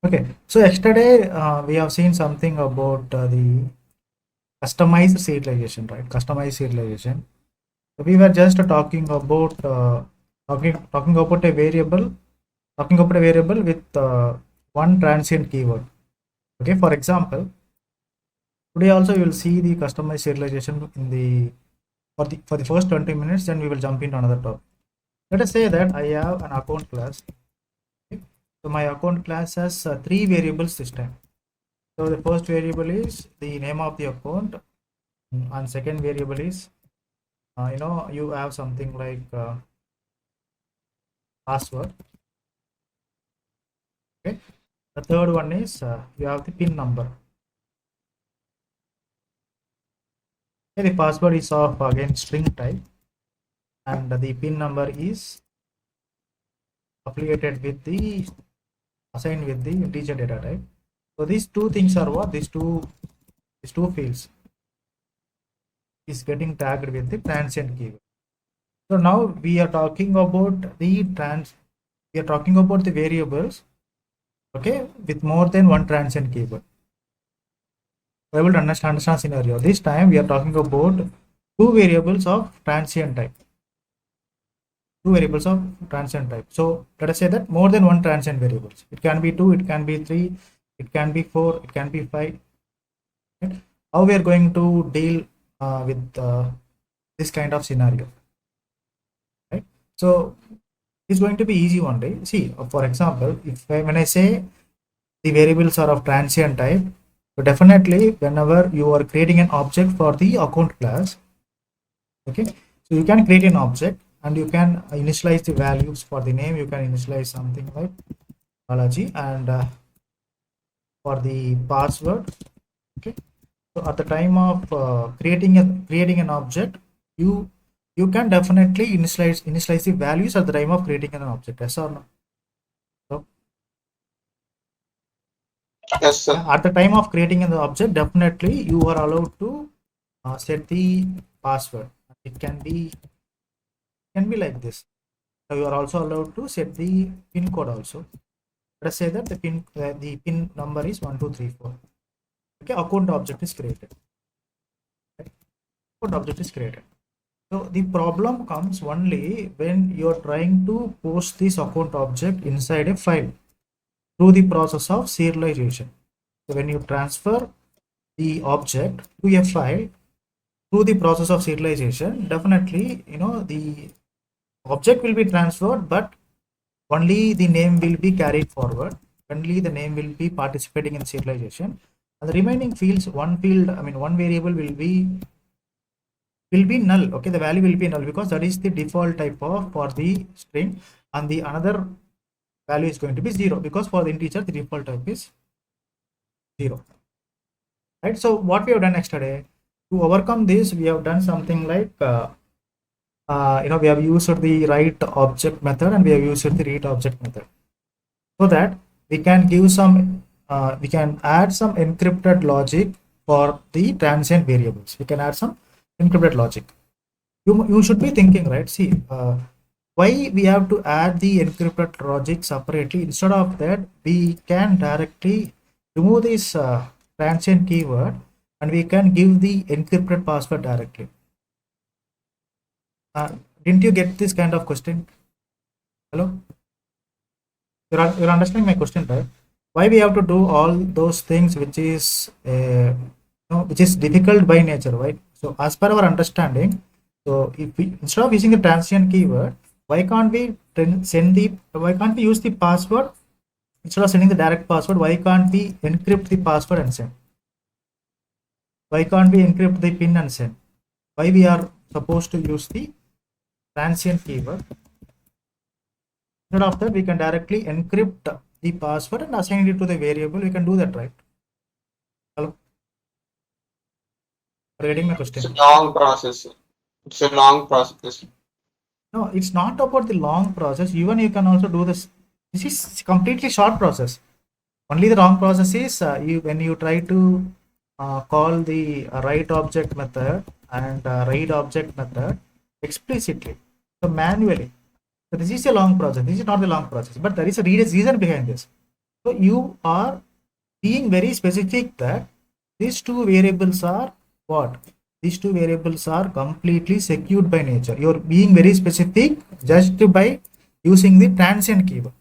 Okay, so yesterday we have seen something about the customized serialization, right? Customized serialization. So we were just talking about a variable, with one transient keyword. Okay, for example, today also you will see the customized serialization in the for the first 20 minutes. Then we will jump into another topic. Let us say that I have an account class. Okay? So my account class has three variables this time. So the first variable is the name of the account, and second variable is you have something like password. Okay, the third one is you have the pin number. Okay, the password is of again string type, and the pin number is affiliated with the assigned with the integer data type. So these two things are what these two fields is getting tagged with the transient keyword. So now we are talking about the variables, okay, with more than one transient keyword. So I will understand scenario. This time we are talking about two variables of transient type. Two variables of transient type. So let us say that more than one transient variables. It can be two, it can be three, it can be four, it can be five. Okay? How we are going to deal with this kind of scenario, right? So it's going to be easy one day. See, for example, when I say the variables are of transient type, so definitely whenever you are creating an object for the account class, okay, so you can create an object and you can initialize the values. For the name you can initialize something like Balaji, and for the password, okay, so at the time of creating an object, you you can definitely initialize the values at the time of creating an object, yes or no? So Yes, sir. yeah, at the time of creating an object, definitely you are allowed to set the password. It can be like this. So you are also allowed to set the pin code also. Let us say that the pin number is 1234. Okay, account object is created. Okay? Account object is created. So the problem comes only when you are trying to post this account object inside a file through the process of serialization. So when you transfer the object to a file through the process of serialization, definitely the object will be transferred, but only the name will be carried forward. Only the name will be participating in serialization, and the remaining fields, one variable will be null. Okay, the value will be null because that is the default type of for the string, and the another value is going to be zero because for the integer the default type is zero. Right. So what we have done yesterday to overcome this, we have done something like we have used the write object method and we have used the read object method, so that we can add some encrypted logic for the transient variables. We can add some encrypted logic. You should be thinking, right? See, why we have to add the encrypted logic separately? Instead of that, we can directly remove this transient keyword and we can give the encrypted password directly. uh, didn't you get this kind of question? Hello, you're understanding my question, right? Why we have to do all those things which is which is difficult by nature, right? So as per our understanding, so if we, instead of using the transient keyword, why can't we why can't we use the password? Instead of sending the direct password, why can't we encrypt the password and send? Why can't we encrypt the pin and send? Why we are supposed to use the transient keyword? Instead of that, we can directly encrypt the password and assign it to the variable. We can do that, right? Hello, are you getting my It's a question? long process. It's a long process. No, it's not about the long process. Even you can also do this. This is completely short process. Only the wrong process is when you try to call the write object method and read object method explicitly, so manually. So this is a long process. This is not the long process, but there is a reason behind this. So you are being very specific that these two variables are what? These two variables are completely secured by nature. You're being very specific just by using the transient keyword.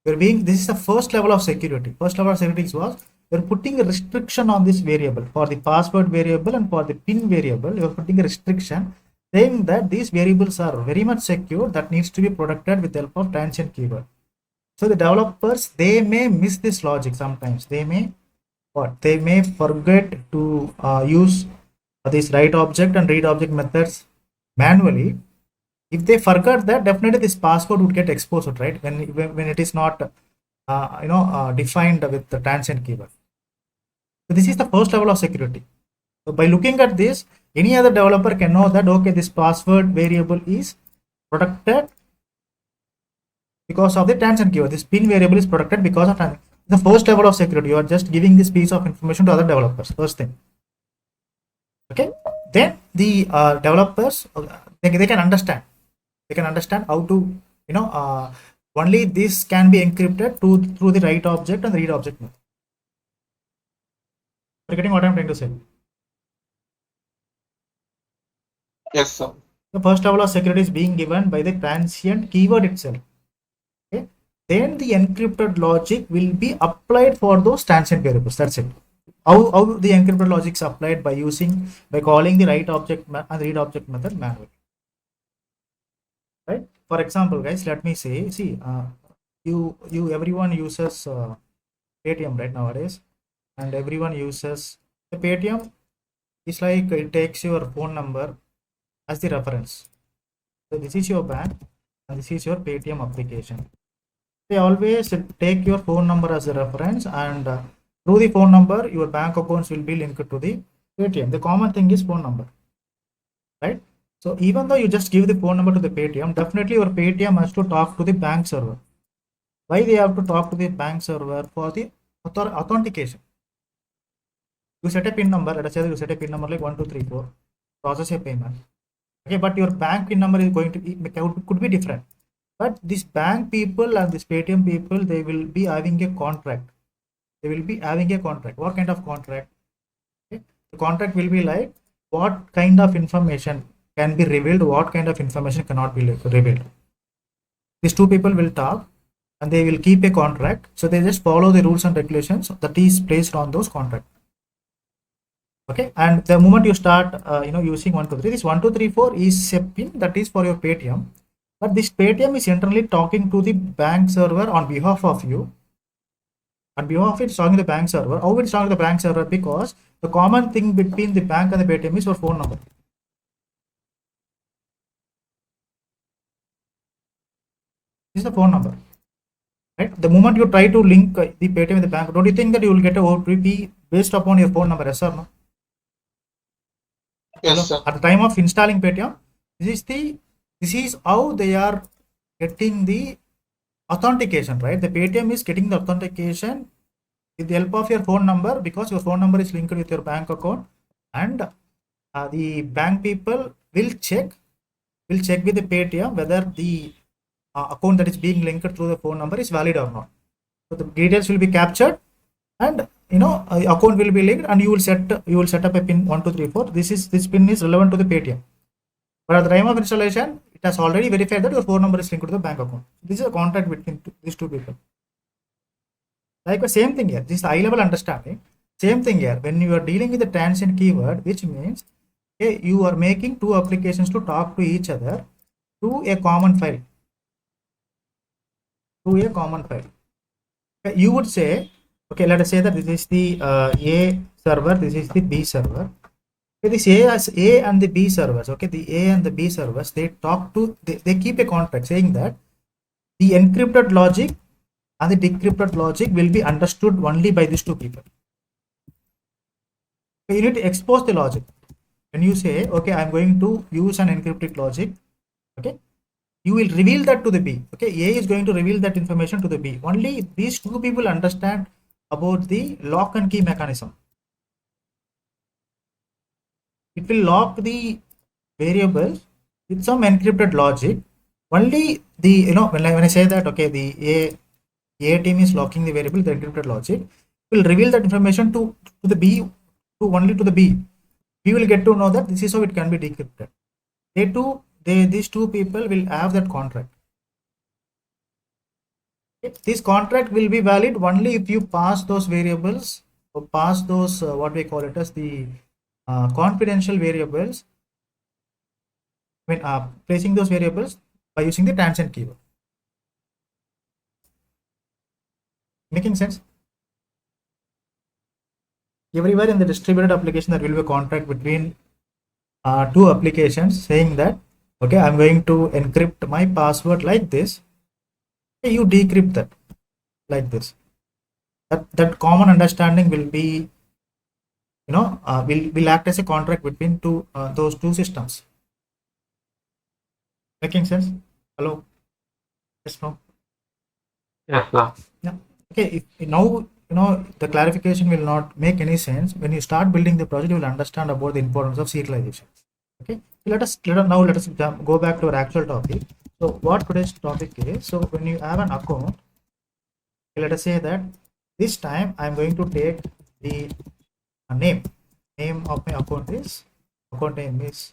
You're being, this is the first level of security. First level of security was you're putting a restriction on this variable. For the password variable and for the pin variable, you're putting a restriction saying that these variables are very much secure, that needs to be protected with the help of transient keyword. So the developers, they may miss this logic sometimes. They may what? They may forget to use this write object and read object methods manually. If they forgot that, definitely this password would get exposed, right? When it is not defined with the transient keyword. So this is the first level of security. So by looking at this, any other developer can know that okay, this password variable is protected because of the transient keyword. This pin variable is protected because of the first level of security. You are just giving this piece of information to other developers. First thing. Okay. Then the developers they can understand. They can understand how to only this can be encrypted through the write object and the read object method. You're getting what I'm trying to say? Yes, sir. The first level of security is being given by the transient keyword itself. Okay. Then the encrypted logic will be applied for those transient variables. That's it. How the encrypted logic is applied by calling the write object and read object method manually. Right? For example, guys, let me say, see, you everyone uses Paytm right nowadays, and everyone uses the Paytm. It's like it takes your phone number as the reference. So this is your bank and this is your Paytm application. They always take your phone number as a reference, and through the phone number your bank accounts will be linked to the Paytm. The common thing is phone number, right? So even though you just give the phone number to the Paytm, definitely your Paytm has to talk to the bank server. Why they have to talk to the bank server? For the authentication. You set a PIN number, let us say you set a PIN number like 1234, process a payment. Okay, but your bank PIN number is going to be, could be different. But this bank people and this Paytm people, they will be having a contract. They will be having a contract. What kind of contract? Okay. The contract will be like what kind of information can be revealed, what kind of information cannot be revealed. These two people will talk and they will keep a contract. So they just follow the rules and regulations that is placed on those contracts. Okay, and the moment you start using 123, this 1234 is a pin that is for your Paytm, but this Paytm is internally talking to the bank server on behalf of you. On behalf of it, it's talking to the bank server. How it's talking to the bank server? Because the common thing between the bank and the Paytm is your phone number. This is the phone number, right? The moment you try to link the Paytm with the bank, don't you think that you will get a OTP based upon your phone number? Yes or no? Yes, sir. At the time of installing Paytm, this is how they are getting the authentication, right? The Paytm is getting the authentication with the help of your phone number because your phone number is linked with your bank account, and the bank people will check with the Paytm whether the account that is being linked through the phone number is valid or not. So the details will be captured, and account will be linked, and you will set up a pin 1234. This pin is relevant to the Paytm. But at the time of installation, it has already verified that your phone number is linked to the bank account. This is a contract between these two people. Like the same thing here. This is high level understanding. Same thing here. When you are dealing with the transient keyword, which means you are making two applications to talk to each other through a common file. You would say, okay, let us say that this is the A server, this is the B server. Okay, this A and the B servers, okay, the A and the B servers, they talk to, they keep a contract saying that the encrypted logic and the decrypted logic will be understood only by these two people. Okay, you need to expose the logic. When you say, okay, I'm going to use an encrypted logic, okay, you will reveal that to the B. Okay, A is going to reveal that information to the B. Only these two people understand about the lock and key mechanism. It will lock the variables with some encrypted logic. Only the when I say that, okay, the A A team is locking the variable, the encrypted logic will reveal that information to the B, to only to the B. We will get to know that this is how it can be decrypted. These two people will have that contract. This contract will be valid only if you pass those variables or pass those what we call it as the confidential variables. I mean, placing those variables by using the transient keyword. Making sense? Everywhere in the distributed application, there will be a contract between two applications saying that, okay, I'm going to encrypt my password like this. Okay, you decrypt that like this. That common understanding will be, will act as a contract between those two systems. Making sense? Hello? Yes, no? Yes, sir. Yeah. Okay. If now the clarification will not make any sense. When you start building the project, you will understand about the importance of serialization. Okay. Let us go back to our actual topic. So what today's topic is? So when you have an account, let us say that this time I'm going to take the name. Name of my account name is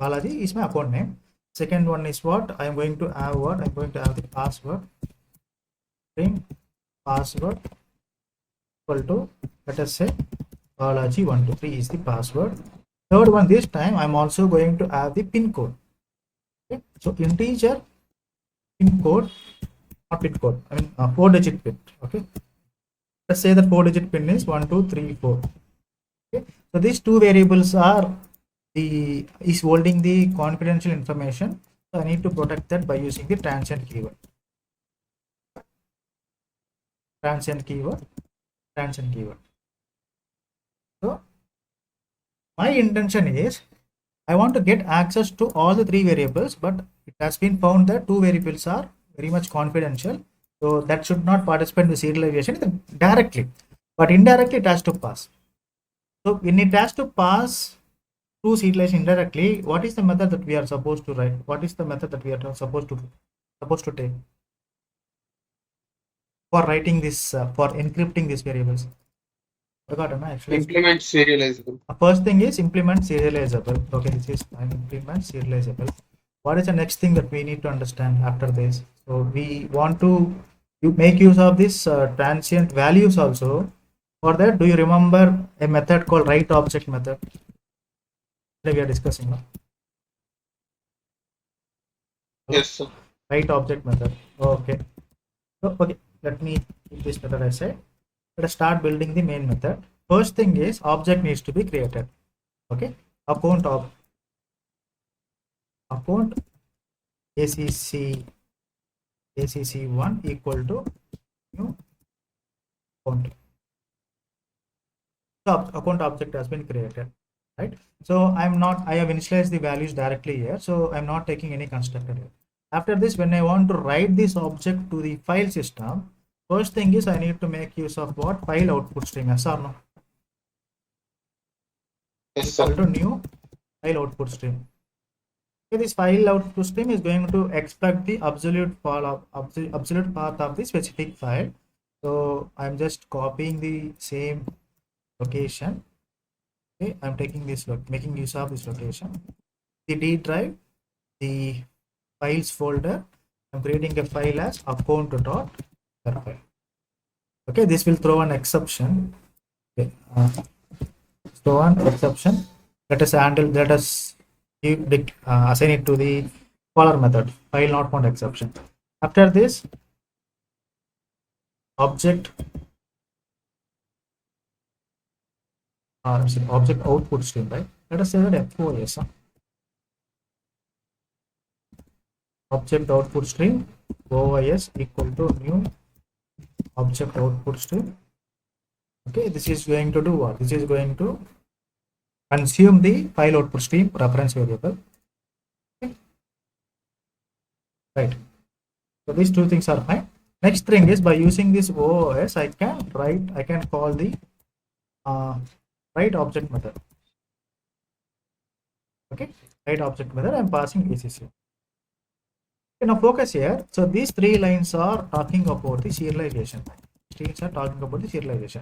Balaji is my account name. Second one is what I'm going to have. What I'm going to have the password. String password equal to, let us say, Balaji123 is the password. Third one, this time I'm also going to have the pin code. Okay, so integer pin code, not pin code, I mean 4-digit pin. Okay, let's say that 4-digit pin is 1234. Okay, so these two variables are is holding the confidential information. So I need to protect that by using the transient keyword. Transient keyword. Transient keyword. So my intention is I want to get access to all the three variables, but it has been found that two variables are very much confidential. So that should not participate in the serialization directly, but indirectly it has to pass. So when it has to pass through serialization indirectly, what is the method that we are supposed to write? What is the method that we are supposed to take for writing this for encrypting these variables? Forgotten, actually. Implement serializable. First thing is implement serializable. Okay, this is implement serializable. What is the next thing that we need to understand after this? So we want to make use of this transient values also. For that, do you remember a method called write object method that we are discussing now? Yes, sir. Write object method. Okay. So, okay, let me keep this method aside. Let us start building the main method. First thing is object needs to be created. Okay, account acc1 equal to new account. So account object has been created, right? So I have initialized the values directly here, so I'm not taking any constructor here. After this, when I want to write this object to the file system, first thing is I need to make use of what? File output stream, yes or no? Yes, Equal sir. to new file output stream. Okay, this file output stream is going to expect the absolute path of the specific file. So I'm just copying the same location. Okay, I'm taking this making use of this location. The D drive, the files folder. I'm creating a file as account.file. Okay, this will throw an exception. Okay, throw an exception. Let us assign it to the caller method, file not found exception. After this, object object output stream, right? Let us say that FOS. Object output stream OIS equal to new object output stream. Okay, this is going to do what? This is going to consume the file output stream reference variable. Okay. Right. So these two things are fine. Next thing is by using this OOS, I can call the write object method. Okay, write object method. I'm passing ACC. Now focus here. So these three lines are talking about the serialization. Streams are talking about the serialization.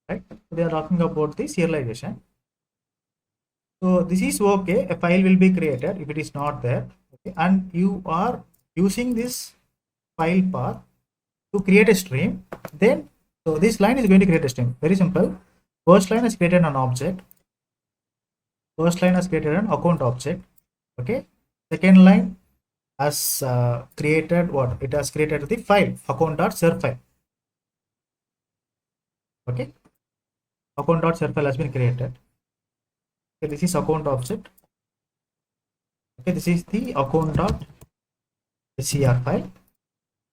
Right? They are talking about the serialization. So this is okay. A file will be created if it is not there. Okay, and you are using this file path to create a stream. Then so this line is going to create a stream. Very simple. First line has created an object. First line has created an account object. Okay. Second line has created what? It has created the file account.ser file. Okay. Account.ser file has been created. Okay, this is account object. Okay, this is the account.ser file.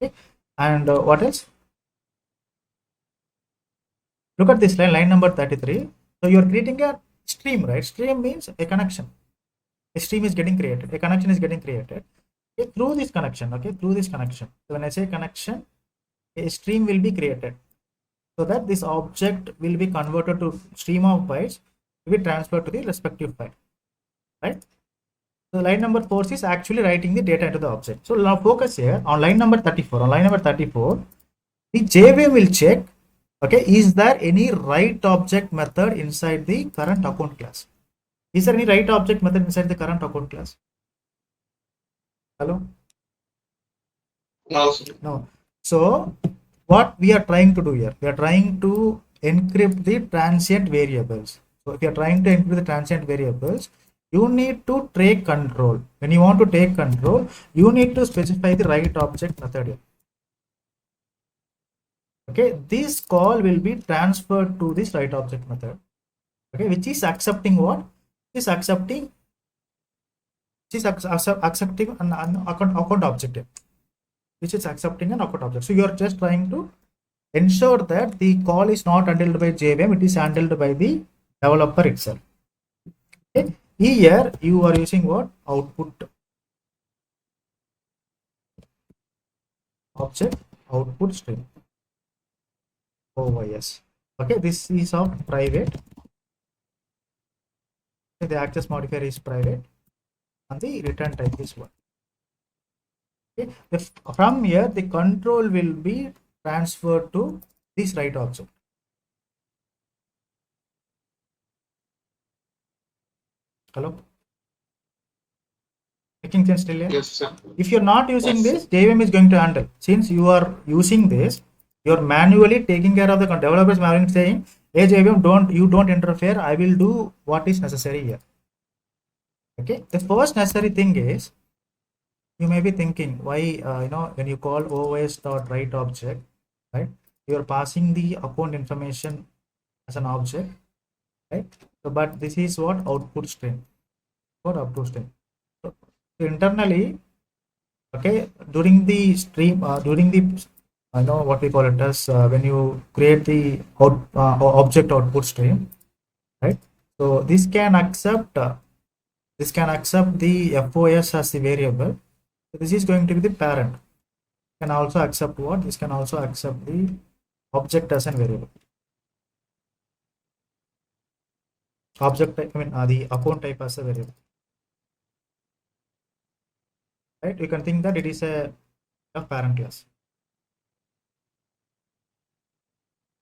Okay, and what else? Look at this line, line number 33. So you are creating a stream, right? Stream means a connection. A stream is getting created. A connection is getting created. Okay, through this connection. Okay, through this connection. So when I say connection, a stream will be created, so that this object will be converted to stream of bytes to be transferred to the respective file, right? So line number 4 is actually writing the data into the object. So now focus here on line number 34. On line number 34, the JVM will check, okay, is there any write object method inside the current account class? Is there any write object method inside the current account class? Hello? No, sir. No. So what we are trying to do here, we are trying to encrypt the transient variables. So if you are trying to encrypt the transient variables, you need to take control. When you want to take control, you need to specify the write object method here. Okay, this call will be transferred to this write object method. Okay, which is accepting what? Is accepting accepting an account object, which is accepting an account object. So you are just trying to ensure that the call is not handled by JVM, it is handled by the developer itself. Okay. Here you are using what? Output object, output stream. Oh yes. Okay, this is of private. Okay, the access modifier is private and the return type is one. Okay. If from here the control will be transferred to this write object. Hello? Making sense still here? Yes, sir. If you're not using Yes, this, JVM is going to handle. Since you are using this, you're manually taking care of the developers manually saying, hey JVM, don't interfere. I will do what is necessary here. Okay. The first necessary thing is, you may be thinking why when you call os.write object, right? You're passing the account information as an object, right? So, but this is what output string. What output string. So internally, okay, during the stream, during the I know what we call it as when you create the object output stream, right? So this can accept the FOS as the variable. So this is going to be the parent. Can also accept what? This can also accept the object as a variable. Object type, I mean the account type as a variable. Right? You can think that it is a parent class.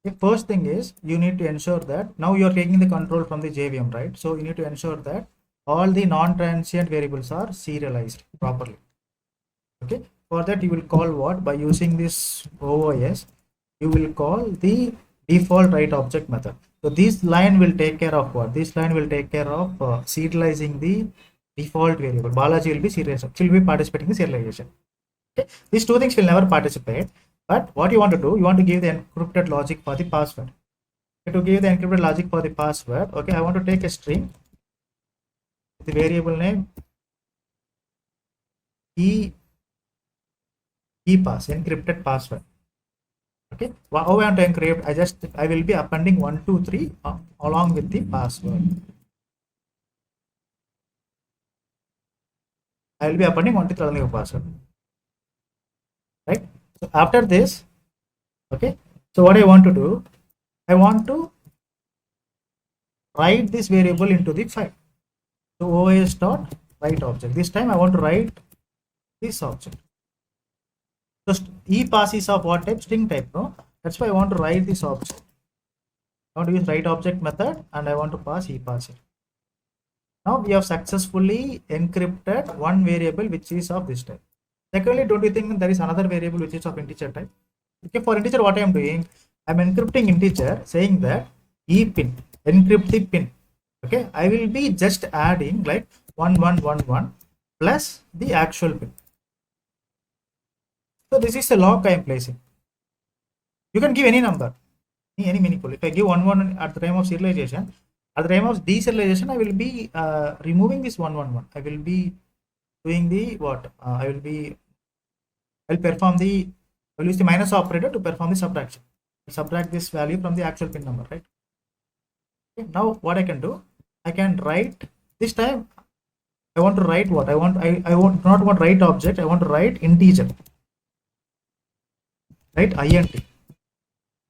The first thing is you need to ensure that now you are taking the control from the JVM, right? So you need to ensure that all the non-transient variables are serialized properly. Okay. For that you will call what? By using this OOS, you will call the default write object method. So this line will take care of what? This line will take care of serializing the default variable. Balaji will be serialized. Will be participating in serialization. Okay. These two things will never participate. But what you want to do, you want to give the encrypted logic for the password. Okay, to give the encrypted logic for the password, okay, I want to take a string with the variable name pass, encrypted password. Okay, how I want to encrypt? I will be appending 1, 2, 3 along with the password. I will be appending 1, 2, 3 along with the password. Right. So after this, okay. So what I want to do, I want to write this variable into the file. So OS dot write object. This time I want to write this object. So ePass is of what type? String type, no? That's why I want to write this object. I want to use write object method and I want to pass ePass it. Now we have successfully encrypted one variable which is of this type. Secondly, don't you think there is another variable which is of integer type? Okay, for integer, what I am doing, I am encrypting integer, saying that e pin, encrypt the pin. Okay, I will be just adding like 1111 plus the actual pin. So this is the lock I am placing. You can give any number, any manifold. If I give 11 at the time of serialization, at the time of deserialization, I will be removing this 111. I will be doing the what? I'll perform the, I'll use the minus operator to perform the subtraction. I'll subtract this value from the actual pin number, right? Okay, now what I can do, I can write, this time I want to write what? I want not want write object, I want to write integer, right? Int.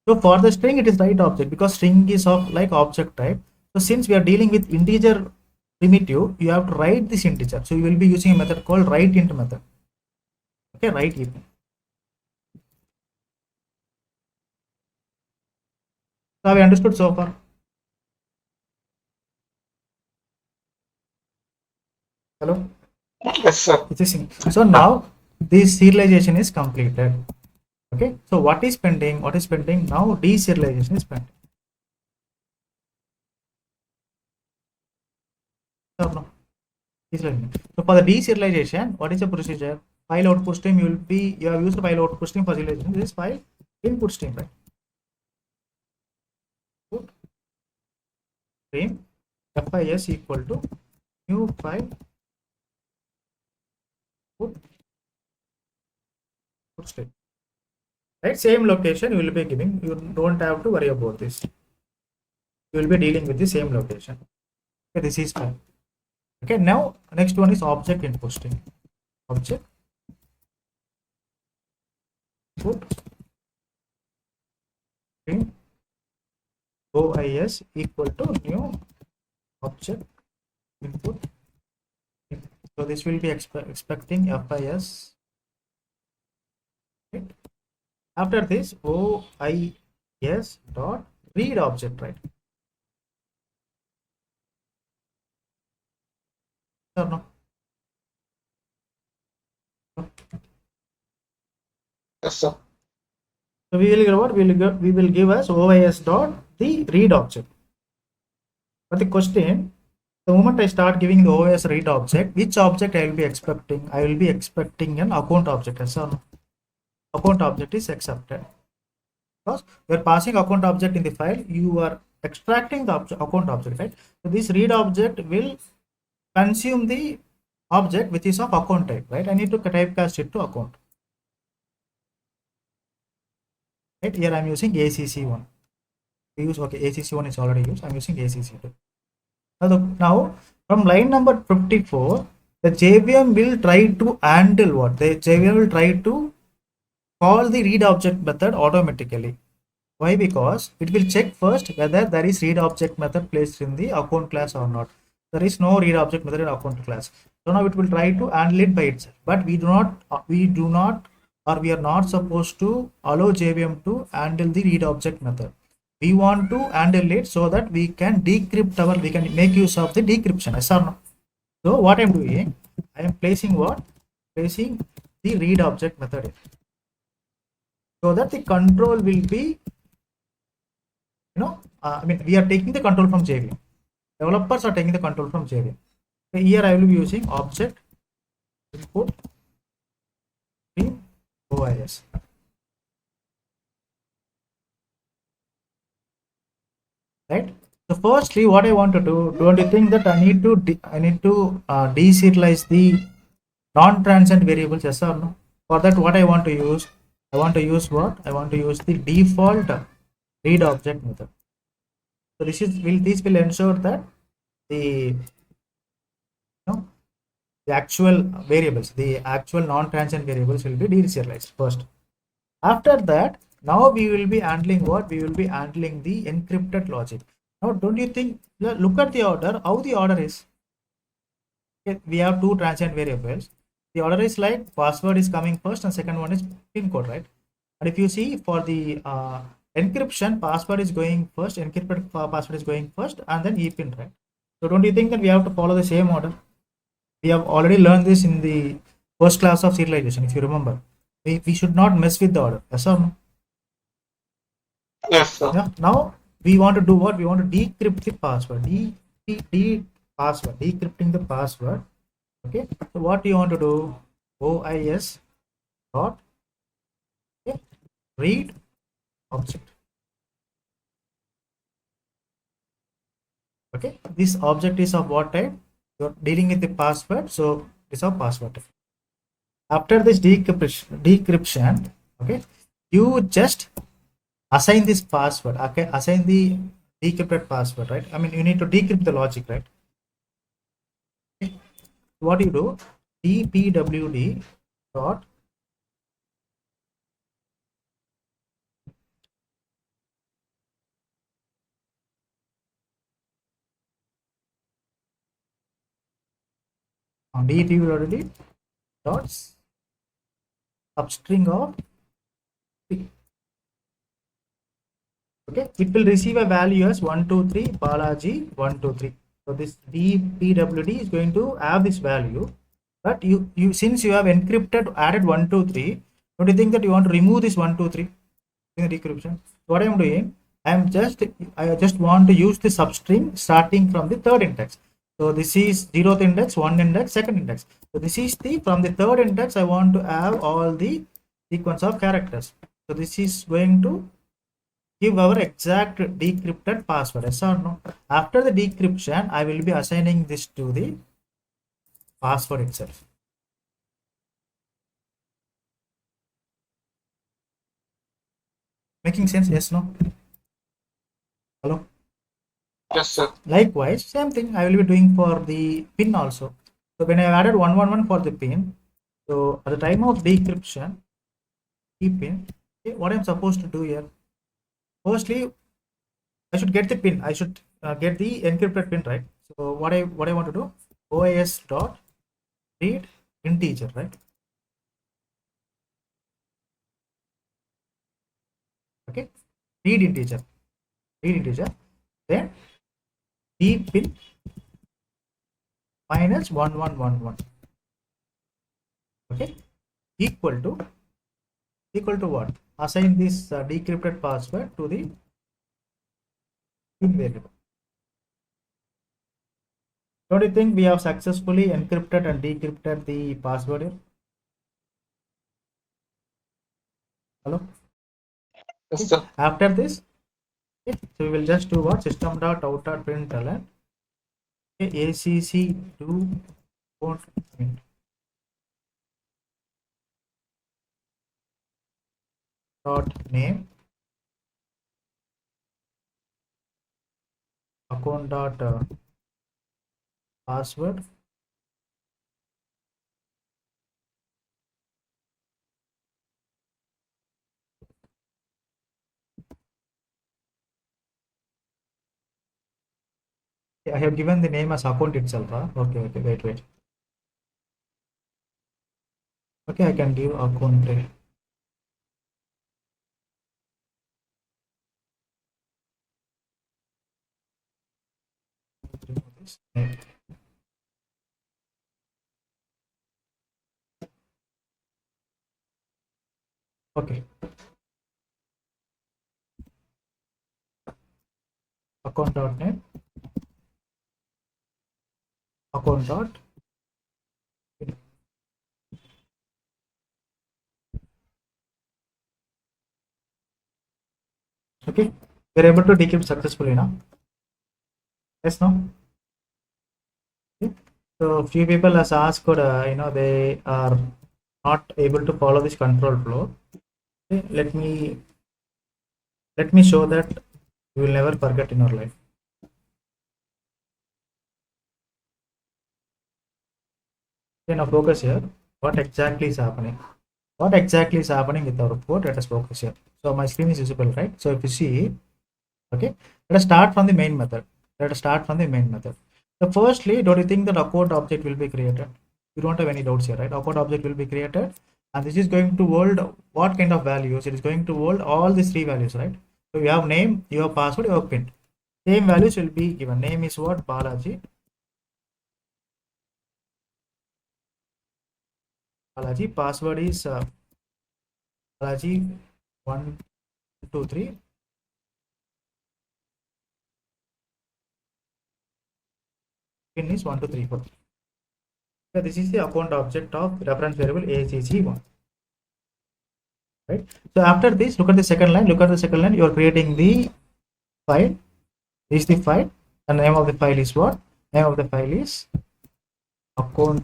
So for the string, it is write object because string is of like object type. So since we are dealing with integer primitive, you have to write this integer. So you will be using a method called write int method. Okay, write int. So have you understood so far? Hello? Yes, sir. So now this serialization is completed. Okay, so what is pending? What is pending? Now deserialization is pending. So, no. So for the deserialization, what is the procedure? File output stream, you have used file output stream for serialization. This is file input stream, right? Input stream FIS equal to new file put stream. Right, same location you will be giving. You don't have to worry about this. You will be dealing with the same location. Okay, this is fine. Okay, now next one is object input string. Object input string OIS equal to new object input. So this will be expecting FIS. Right? After this OIS dot read object, right? Or no? Yes, sir. So we will give what? We will give as OIS dot the read object. But the question, the moment I start giving the OS read object, which object I will be expecting? I will be expecting an account object. Yes or no? Account object is accepted because you are passing account object in the file. You are extracting the account object, right? So this read object will consume the object which is of account type, right? I need to typecast it to account. Right here, I'm using ACC1. We use okay. ACC1 is already used. I'm using ACC2. Now, from line number 54, the JVM will try to handle what? The JVM will try to call the read object method automatically. Why? Because it will check first whether there is read object method placed in the account class or not. There is no read object method in account class. So now it will try to handle it by itself. But we do not, or we are not supposed to allow JVM to handle the read object method. We want to handle it so that we can decrypt we can make use of the decryption. Yes or no? So what I'm doing, I am placing what? Placing the read object method here, so that the control will be, I mean, we are taking the control from JVM. Developers are taking the control from JVM. So here I will be using object input stream OIS. Right. So firstly, what I want to do, don't you think that I need to deserialize the non-transient variables? Yes or no? For that, what I want to use? I want to use what? I want to use the default read object method. So this will ensure that the the actual variables, the actual non-transient variables will be deserialized first. After that, now we will be handling what? We will be handling the encrypted logic. Now, don't you think? Look at the order. How the order is? Okay, we have two transient variables. The order is like password is coming first and second one is pin code, right? And if you see for the encryption, password is going first, encrypted password is going first, and then EPIN, right? So don't you think that we have to follow the same order? We have already learned this in the first class of serialization, if you remember. We should not mess with the order. Yes or no? Yes, sir. Yeah. Now we want to do what? We want to decrypt the password. Password. Decrypting the password. Okay. So what do you want to do? OIS dot, okay, read object. Okay. This object is of what type? You're dealing with the password. So this is of password type. After this decryption, okay, you just assign this password. Okay, assign the decrypted password, right? I mean, you need to decrypt the logic, right? Okay. What do you do? dpwd dot, dpwd dot substring of p. Okay, it will receive a value as 123 Balaji 123. So this dpwd is going to have this value, but you since you have encrypted added 123, don't you think that you want to remove this 123 in the decryption? So what I'm doing, I just want to use the substring starting from the third index. So this is 0th index, 1 index, second index. So this is the from the third index I want to have all the sequence of characters. So this is going to give our exact decrypted password. Yes or no? After the decryption, I will be assigning this to the password itself. Making sense? Yes, no? Hello? Yes, sir. Likewise, same thing I will be doing for the pin also. So when I have added 111 for the pin, so at the time of decryption, pin, okay, what I'm supposed to do here? Firstly, I should get the pin. I should get the encrypted pin, right? So what I want to do? OIS dot read integer, right? Okay, read integer, read integer. Then d pin minus 1111. Okay, equal to what? Assign this decrypted password to the pin variable. Don't you think we have successfully encrypted and decrypted the password here? Hello? Yes, Okay. sir. After this, okay, so we will just do what? System.out.println, okay, acc do account dot name account dot password. I have given the name as account itself. Huh? Okay, okay, wait. Okay, I can give account. Okay, account dot name, account dot. Okay, we're able to decrypt successfully now. Yes, no. Okay. So few people has asked, they are not able to follow this control flow. Okay, let me show that you will never forget in your life. Okay, now focus here. What exactly is happening? What exactly is happening with our code? Let us focus here. So my screen is visible, right? So if you see, okay, let us start from the main method. So firstly, don't you think that account object will be created? You don't have any doubts here, right? Account object will be created, and this is going to hold what kind of values? It is going to hold all these three values, right? So you have name, your password, your pin. Same values will be given. Name is what? Balaji. Balaji. Password is Balaji 123. Pin is 1234. So this is the account object of reference variable ACC1. Right. So after this, look at the second line. Look at the second line. You are creating the file. This is the file. The name of the file is what? Name of the file is account.scr.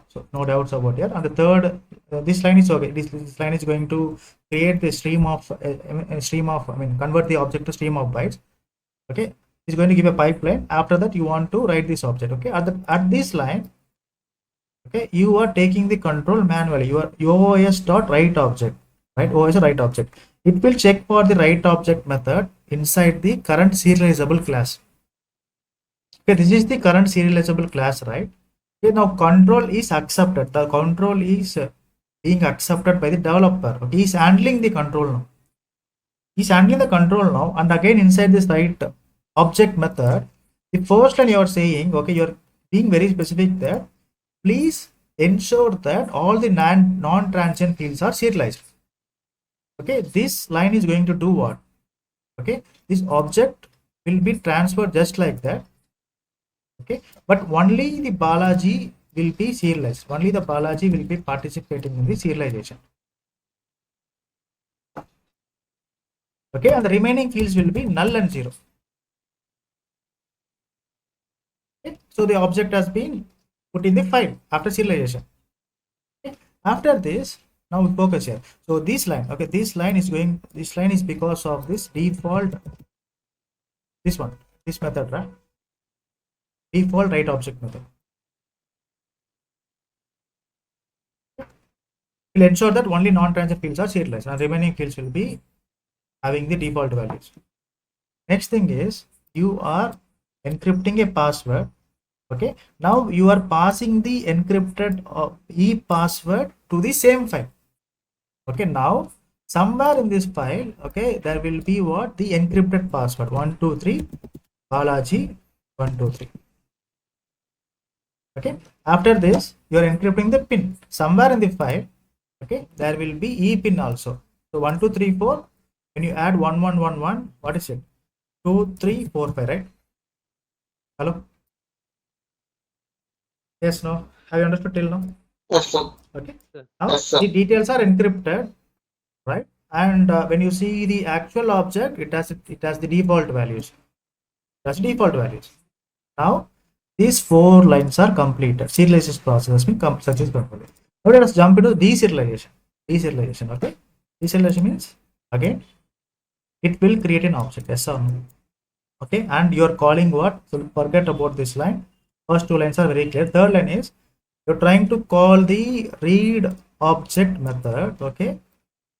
So no doubts about here. And the third, this line is okay. This line is going to create the stream of convert the object to stream of bytes. Okay, it's going to give a pipeline. After that, you want to write this object. Okay, at this line, okay, you are taking the control manually. Your OS dot write object, right? OS write object. It will check for the write object method inside the current serializable class. Okay, this is the current serializable class, right? Okay, now control is accepted. The control is being accepted by the developer. Okay, he's handling the control now. He's handling the control now, and again inside this write object method, the first line you are saying, okay, you're being very specific there. Please ensure that all the non-transient fields are serialized. Okay, this line is going to do what? Okay, this object will be transferred just like that. Okay, but only the Balaji will be serialized. Only the Balaji will be participating in the serialization. Okay, and the remaining fields will be null and zero. Okay, so the object has been put in the file after serialization. Okay, after this, now we focus here. So this line, okay, this line is because of this default, this method, right? Default write object method. Will ensure that only non-transient fields are serialized and remaining fields will be having the default values. Next thing is you are encrypting a password. Okay, now you are passing the encrypted e-password to the same file. Okay, now somewhere in this file, okay, there will be what? The encrypted password 123 Balaji 123. Okay, after this you are encrypting the pin somewhere in the file. Okay, there will be e pin also. So 1234, when you add 1111, what is it? 2345, right? Hello? Yes, no? Have you understood till now? Yes, sir. Okay. Sir. Now Yes, sir. the details are encrypted, right? And when you see the actual object, it has the default values. That's default values. Now these four lines are completed. Serialization process has been successfully completed. Now let us jump into deserialization. Deserialization, okay? Deserialization means again it will create an object. Yes or no? Okay, and you're calling what? So forget about this line. First two lines are very clear. Third line is you're trying to call the read object method. Okay,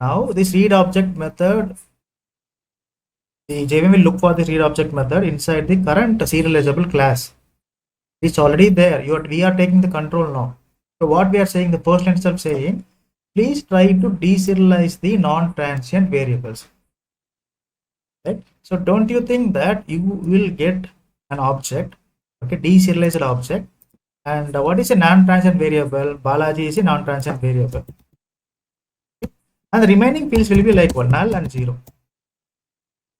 now this read object method, the JVM will look for this read object method inside the current serializable class. It's already there. We are taking the control now. So what we are saying, the first line itself saying, please try to deserialize the non-transient variables. Right? So don't you think that you will get an object, okay, deserialized object, and what is a non-transient variable? Balaji is a non-transient variable, and the remaining fields will be like one, null and zero.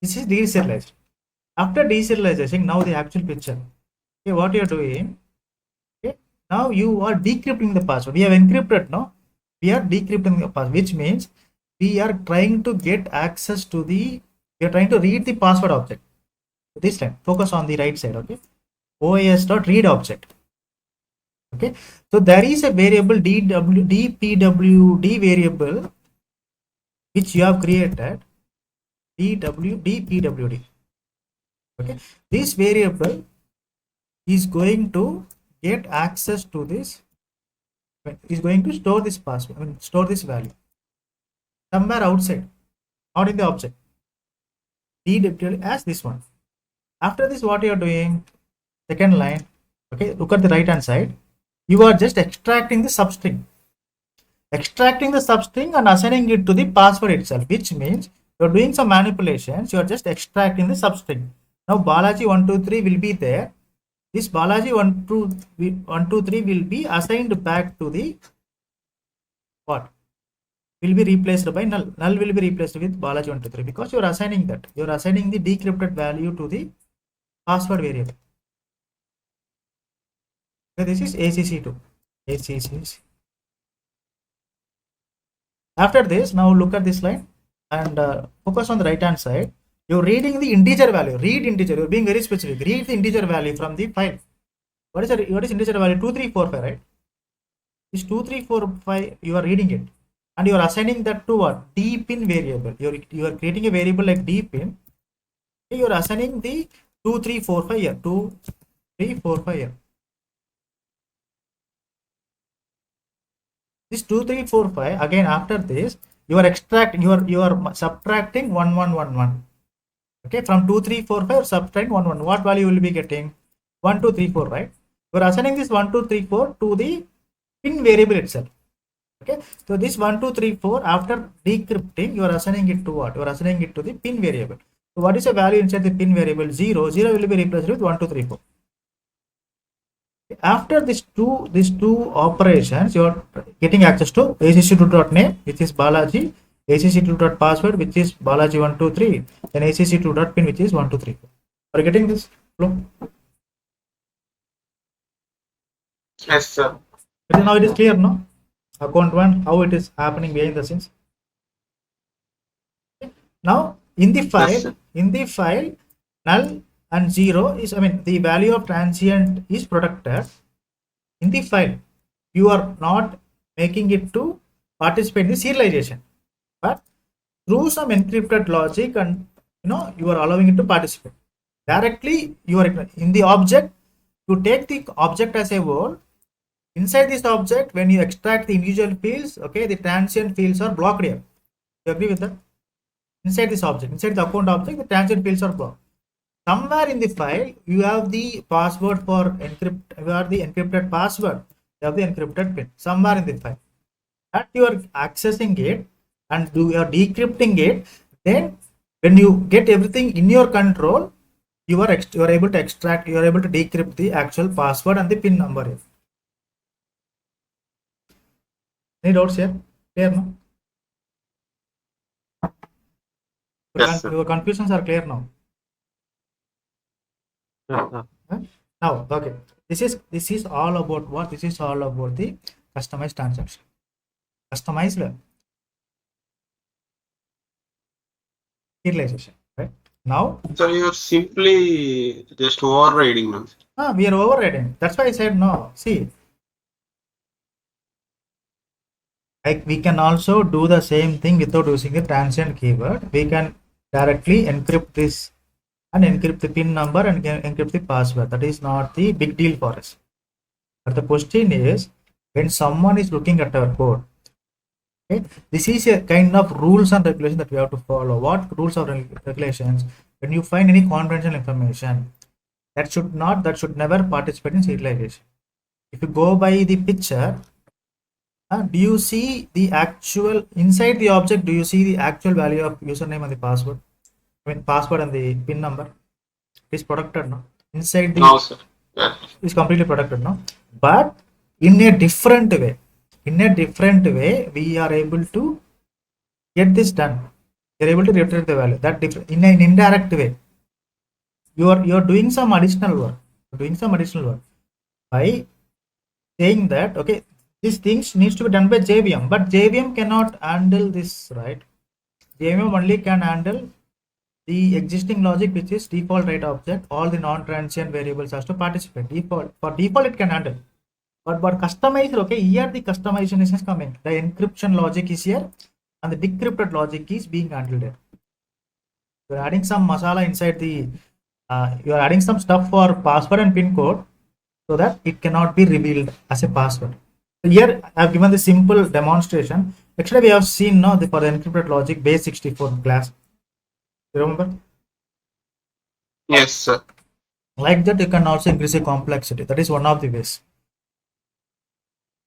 This is deserialized. After deserialization, now the actual picture. Okay, what you are doing? Okay, now you are decrypting the password. We have encrypted now. We are decrypting the password, which means we are trying to get access to the. We are trying to read the password object. This time, focus on the right side. Okay, OAS.read object. Okay, so there is a variable dpwd variable which you have created, dpwd. Okay, this variable is going to get access to this, is going to store this password, store this value somewhere outside, not in the object. decrypted as this one. After this, what you are doing? Second line, okay, look at the right hand side. You are just extracting the substring and assigning it to the password itself, which means you're doing some manipulations. You're just extracting the substring. Now Balaji 123 will be there. This Balaji 123 will be assigned back to the what? Will be replaced by null. Null will be replaced with Balaji 123 because you're assigning that. You're assigning the decrypted value to the password variable. So this is ACC2. ACC. After this, now look at this line and focus on the right hand side. You're reading the integer value. Read integer. You're being very specific. Read the integer value from the file. What is integer value? 2345, right? This 2345, you are reading it, and you are assigning that to what? dpin variable. You are creating a variable like dpin. You are assigning the 2345 here. 2345 here. This 2345 again. After this, you are extracting. You are subtracting 1111. Okay, from 2345 subtract 11. What value will be getting? 1234, right? You are assigning this 1234 to the pin variable itself. Okay, so this 1234 after decrypting, you are assigning it to what? You are assigning it to the pin variable. So what is the value inside the pin variable? 0. 0 will be replaced with 1234. After these two operations, you are getting access to acc2.name, which is Balaji, acc2.password, which is Balaji123, then acc2.pin, which is 1234. Are you getting this flow? Yes, sir. Now it is clear, no? Account 1, how it is happening behind the scenes. Now in the file, null and 0 is, the value of transient is protected. In the file, you are not making it to participate in the serialization, but through some encrypted logic, and you are allowing it to participate directly. You are in the object. You take the object as a whole. Inside this object, when you extract the individual fields, okay, the transient fields are blocked here. You agree with that? Inside this object, inside the account object, the transient fields are blocked. Somewhere in the file, you have the password for encrypt. You have the encrypted password. You have the encrypted pin. Somewhere in the file, that you are accessing it and you are decrypting it. Then, when you get everything in your control, you are able to extract. You are able to decrypt the actual password and the pin number here. Any doubts here? Clear, no? Yes, sir. Your confusions are clear now. Now, okay. This is all about what? This is all about the customized transaction. Customized serialization, right? Now, So you're simply just overriding now. we are overriding. That's why I said no. See, like we can also do the same thing without using a transient keyword. We can directly encrypt this and encrypt the pin number and encrypt the password. That is not the big deal for us. But the question is, when someone is looking at our code, okay, this is a kind of rules and regulations that we have to follow. What rules or regulations? When you find any confidential information, that should never participate in serialization. If you go by the picture, do you see the actual inside the object? Do you see the actual value of username and the password? Password and the pin number is protected, no? Inside the No, sir. Yeah. is completely protected, no? But in a different way, we are able to get this done. We are able to retrieve the value. That different in an indirect way. You are doing some additional work. By saying that, okay, these things needs to be done by JVM, but JVM cannot handle this, right? JVM only can handle the existing logic, which is default write object. All the non-transient variables has to participate. For default it can handle, but customized, okay, here the customization is coming. The encryption logic is here and the decrypted logic is being handled here. You're adding some masala inside the you're adding some stuff for password and pin code so that it cannot be revealed as a password. Here I have given the simple demonstration. Actually, we have seen now for the encrypted logic base 64 class. You remember? Yes, sir. Like that, you can also increase the complexity. That is one of the ways,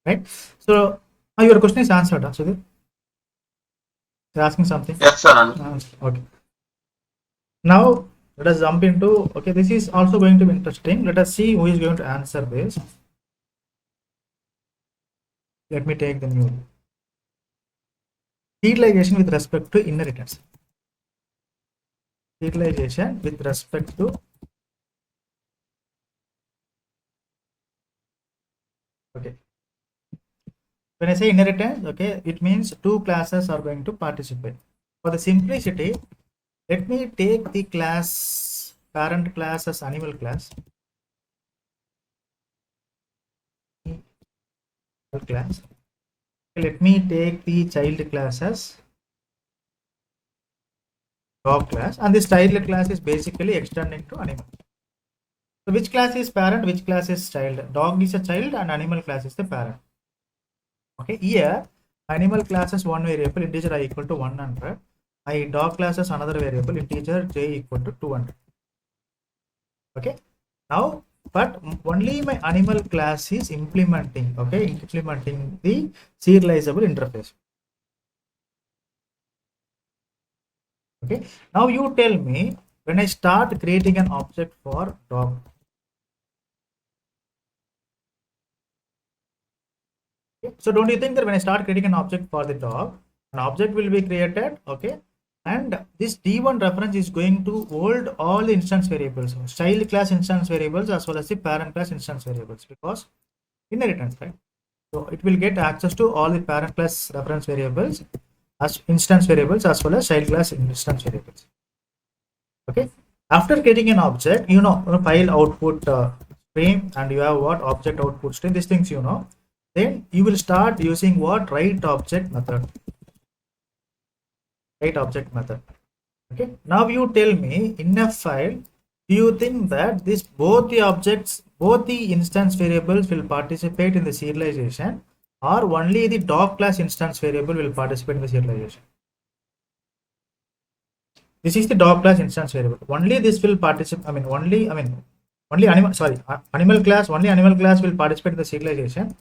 right? So your question is answered. So you're asking something. Yes, sir. Okay. Now let us jump into. Okay, this is also going to be interesting. Let us see who is going to answer this. Let me take the new serialization with respect to inheritance. Serialization with respect to, okay, when I say inheritance, okay, it means two classes are going to participate. For the simplicity, let me take the class parent class as animal class. Class. Let me take the child class as dog class, and this child class is basically extending to animal. So which class is parent, which class is child? Dog is a child and animal class is the parent. Okay, here animal class is one variable, integer I equal to 100. My dog class is another variable, integer j equal to 200. Okay, now but only my animal class is implementing, okay, implementing the serializable interface. Okay, now you tell me, when I start creating an object for dog, okay, so don't you think that when I start creating an object for the dog, an object will be created, okay, and this d1 reference is going to hold all the instance variables, child class instance variables as well as the parent class instance variables, because inheritance, right? So it will get access to all the parent class reference variables as instance variables as well as child class instance variables. Okay, after getting an object, file output stream, and you have what object output stream, these things, then you will start using what write object method. Write object method. Okay, now you tell me, in a file, do you think that this both the objects, both the instance variables will participate in the serialization, or only the dog class instance variable will participate in the serialization? This is the dog class instance variable. Only this will participate. Only animal. Sorry, animal class. Only animal class will participate in the serialization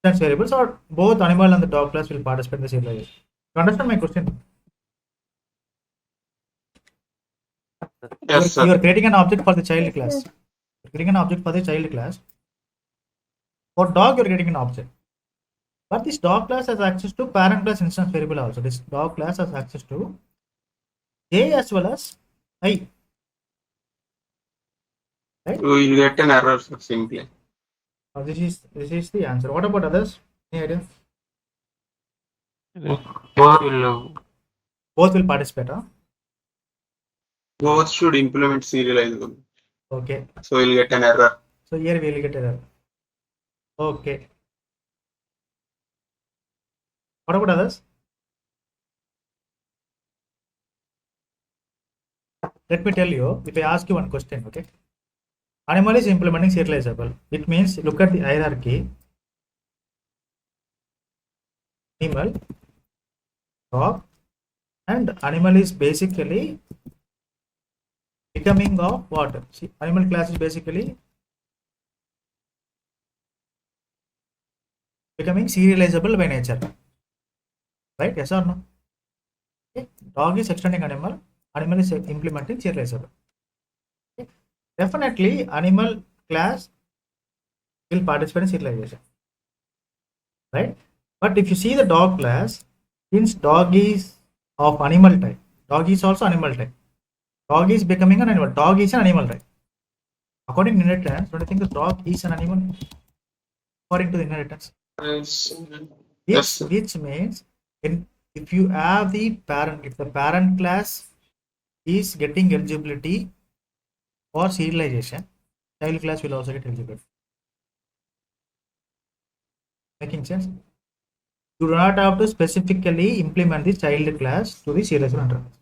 instance variables, or both animal and the dog class will participate in the serialization. You understand my question? Yes, You sir. are creating an object for the child class. You're creating an object for the child class. For dog, you're creating an object. But this dog class has access to parent class instance variable also. This dog class has access to J as well as I. Right? You will get an error, sir, simply. This is the answer. What about others? Any idea? Both will, Both will participate, huh? both should implement serializable. Okay. So you'll get an error. So here we will get error. Okay. What about others? Let me tell you, if I ask you one question, okay? Animal is implementing serializable. It means look at the hierarchy. Animal, dog, and animal is basically becoming of what? See, animal class is basically becoming serializable by nature. Right? Yes or no? Okay. Dog is extending animal. Animal is implementing serializable. Okay. Definitely, animal class will participate in serialization. Right? But if you see the dog class, since dog is of animal type, dog is also animal type. Dog is becoming an animal. Dog is an animal, right? According to inheritance, don't you think the dog is an animal? According to the inheritance, Yes, which sir. which means if you have the parent, if the parent class is getting eligibility for serialization, child class will also get eligibility. Making sense? You do not have to specifically implement the child class to the serialization interface.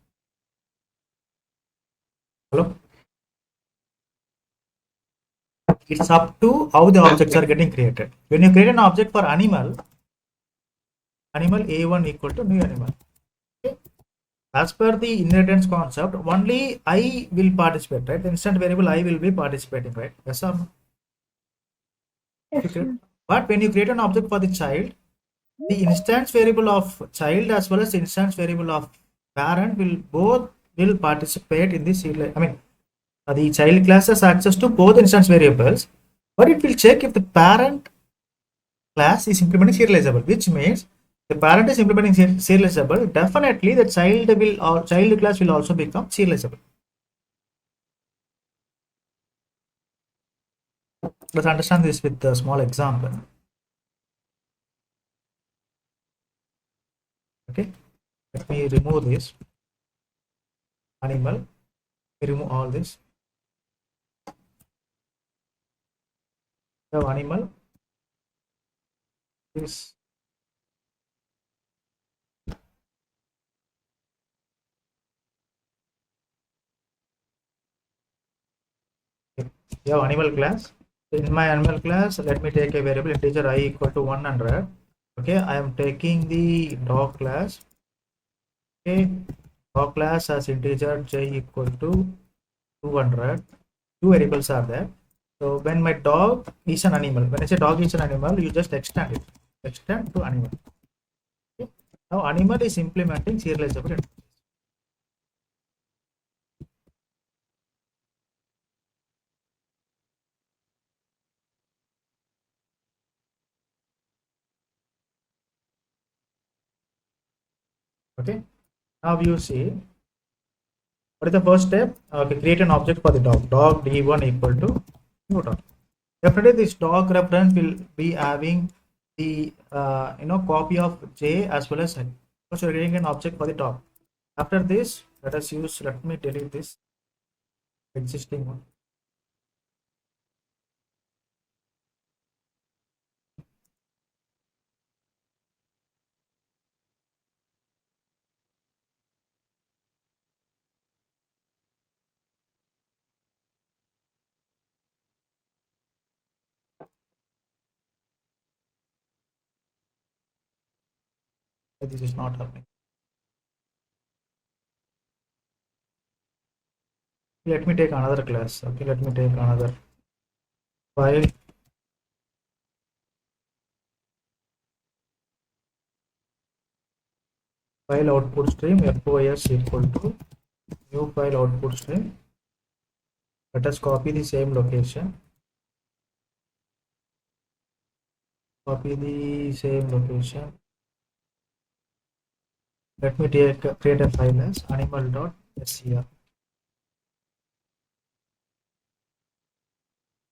Hello? It's up to how the objects are getting created. When you create an object for animal A1 equal to new animal. Okay? as per the inheritance concept, only I will participate, right? The instant variable I will be participating, right? Yes or no? Yes, sir. But when you create an object for the child, the instance variable of child as well as the instance variable of parent will both will participate in this. I mean, the child class has access to both instance variables, but it will check if the parent class is implementing serializable, which means the parent is implementing serializable. Definitely, the child will or child class will also become serializable. Let's understand this with a small example. Okay, let me remove this animal. Remove all this. We have animal. This we have animal class. In my animal class, let me take a variable integer I equal to 100. Okay, I am taking the dog class. Okay, dog class has integer j equal to 200. Two variables are there. So when my dog is an animal, when I say dog is an animal, you just extend it. Extend to animal. Okay. Now animal is implementing serializable. Okay. Now you see what is the first step? Okay, create an object for the dog. Dog d1 equal to new dog. Definitely, this dog reference will be having the copy of j as well as n. So you're creating an object for the dog. After this, let us use. Let me delete this existing one. This is not happening. Let me take another class. Okay, let me take another file. File output stream FOS equal to new file output stream. Let us copy the same location. Copy the same location. Let me create a file as animal.scr.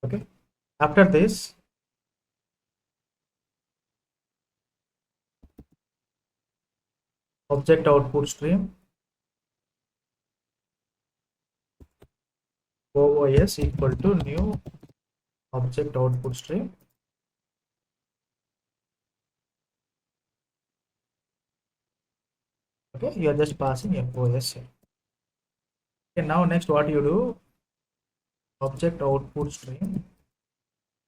Okay. After this, object output stream OOS equal to new object output stream. Okay, you are just passing FOS here. Okay, now next what you do, object output stream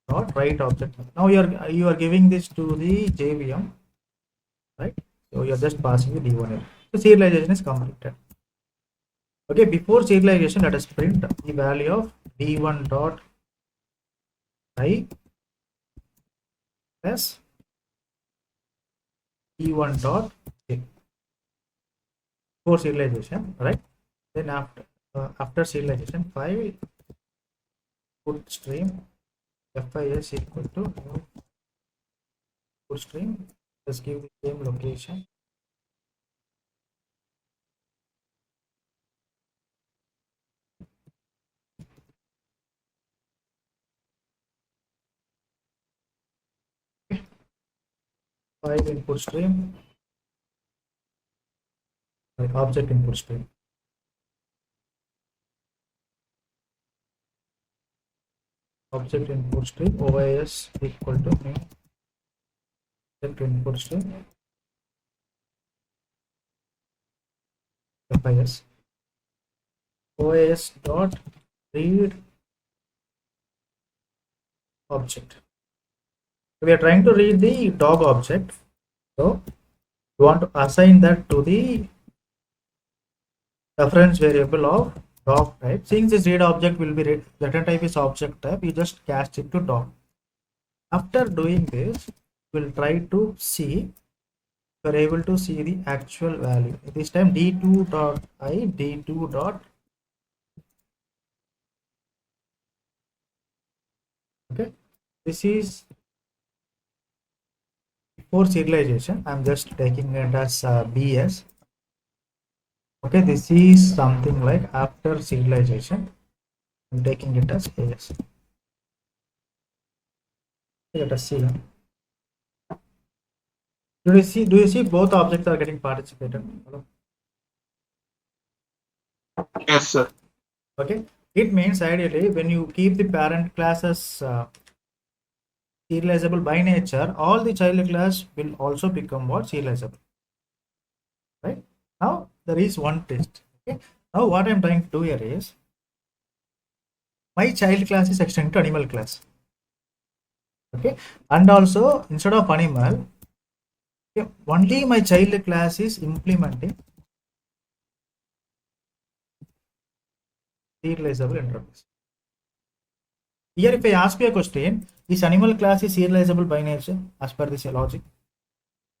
dot write object. Now you are giving this to the JVM, right? So you are just passing the D1 here. So serialization is completed. Okay, before serialization, let us print the value of D1 dot I plus D1 dot J. Before serialization, right? Then after serialization, file put stream FIS equal to new put stream. Just give the same location. File input stream, like object input stream. Object input stream OIS equal to new object input stream FIS. OIS dot read object. We are trying to read the dog object. So you want to assign that to the reference variable of doc type. Since this read object will be return type is object type, you just cast it to doc. After doing this, we'll try to see we're able to see the actual value. This time d2 dot I d2 dot, okay, this is before serialization. I'm just taking it as BS. Okay, this is something like after serialization. I'm taking it as AS. Let us see. Do you see both objects are getting participated? Hello? Yes, sir. Okay, it means ideally when you keep the parent class as serializable by nature, all the child class will also become what? Serializable. Right? Now there is one test. Okay. Now what I'm trying to do here is my child class is extended to animal class. Okay, and also instead of animal, okay, only my child class is implementing serializable interface. Here, if I ask you a question, this animal class is serializable by nature as per this logic?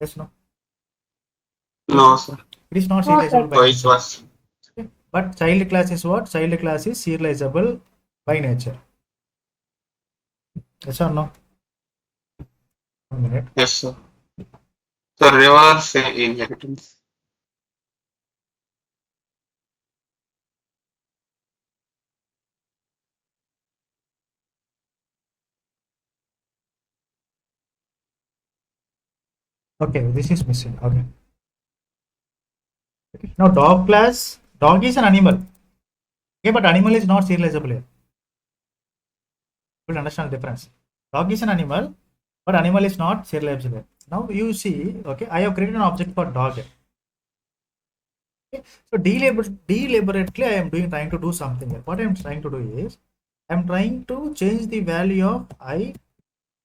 Yes, no? No, sir. It is not No, serializable sir. by Vice nature. versa. Okay. But child class is what? Child class is serializable by nature. Yes or no? 1 minute. Yes, sir. So reverse inheritance. Okay, this is missing. Okay. Now dog class, dog is an animal. Okay, but animal is not serializable here. You will understand the difference. Dog is an animal, but animal is not serializable here. Now you see, okay, I have created an object for dog here. Okay. So deliberately I am trying to do something here. What I am trying to do is I am trying to change the value of I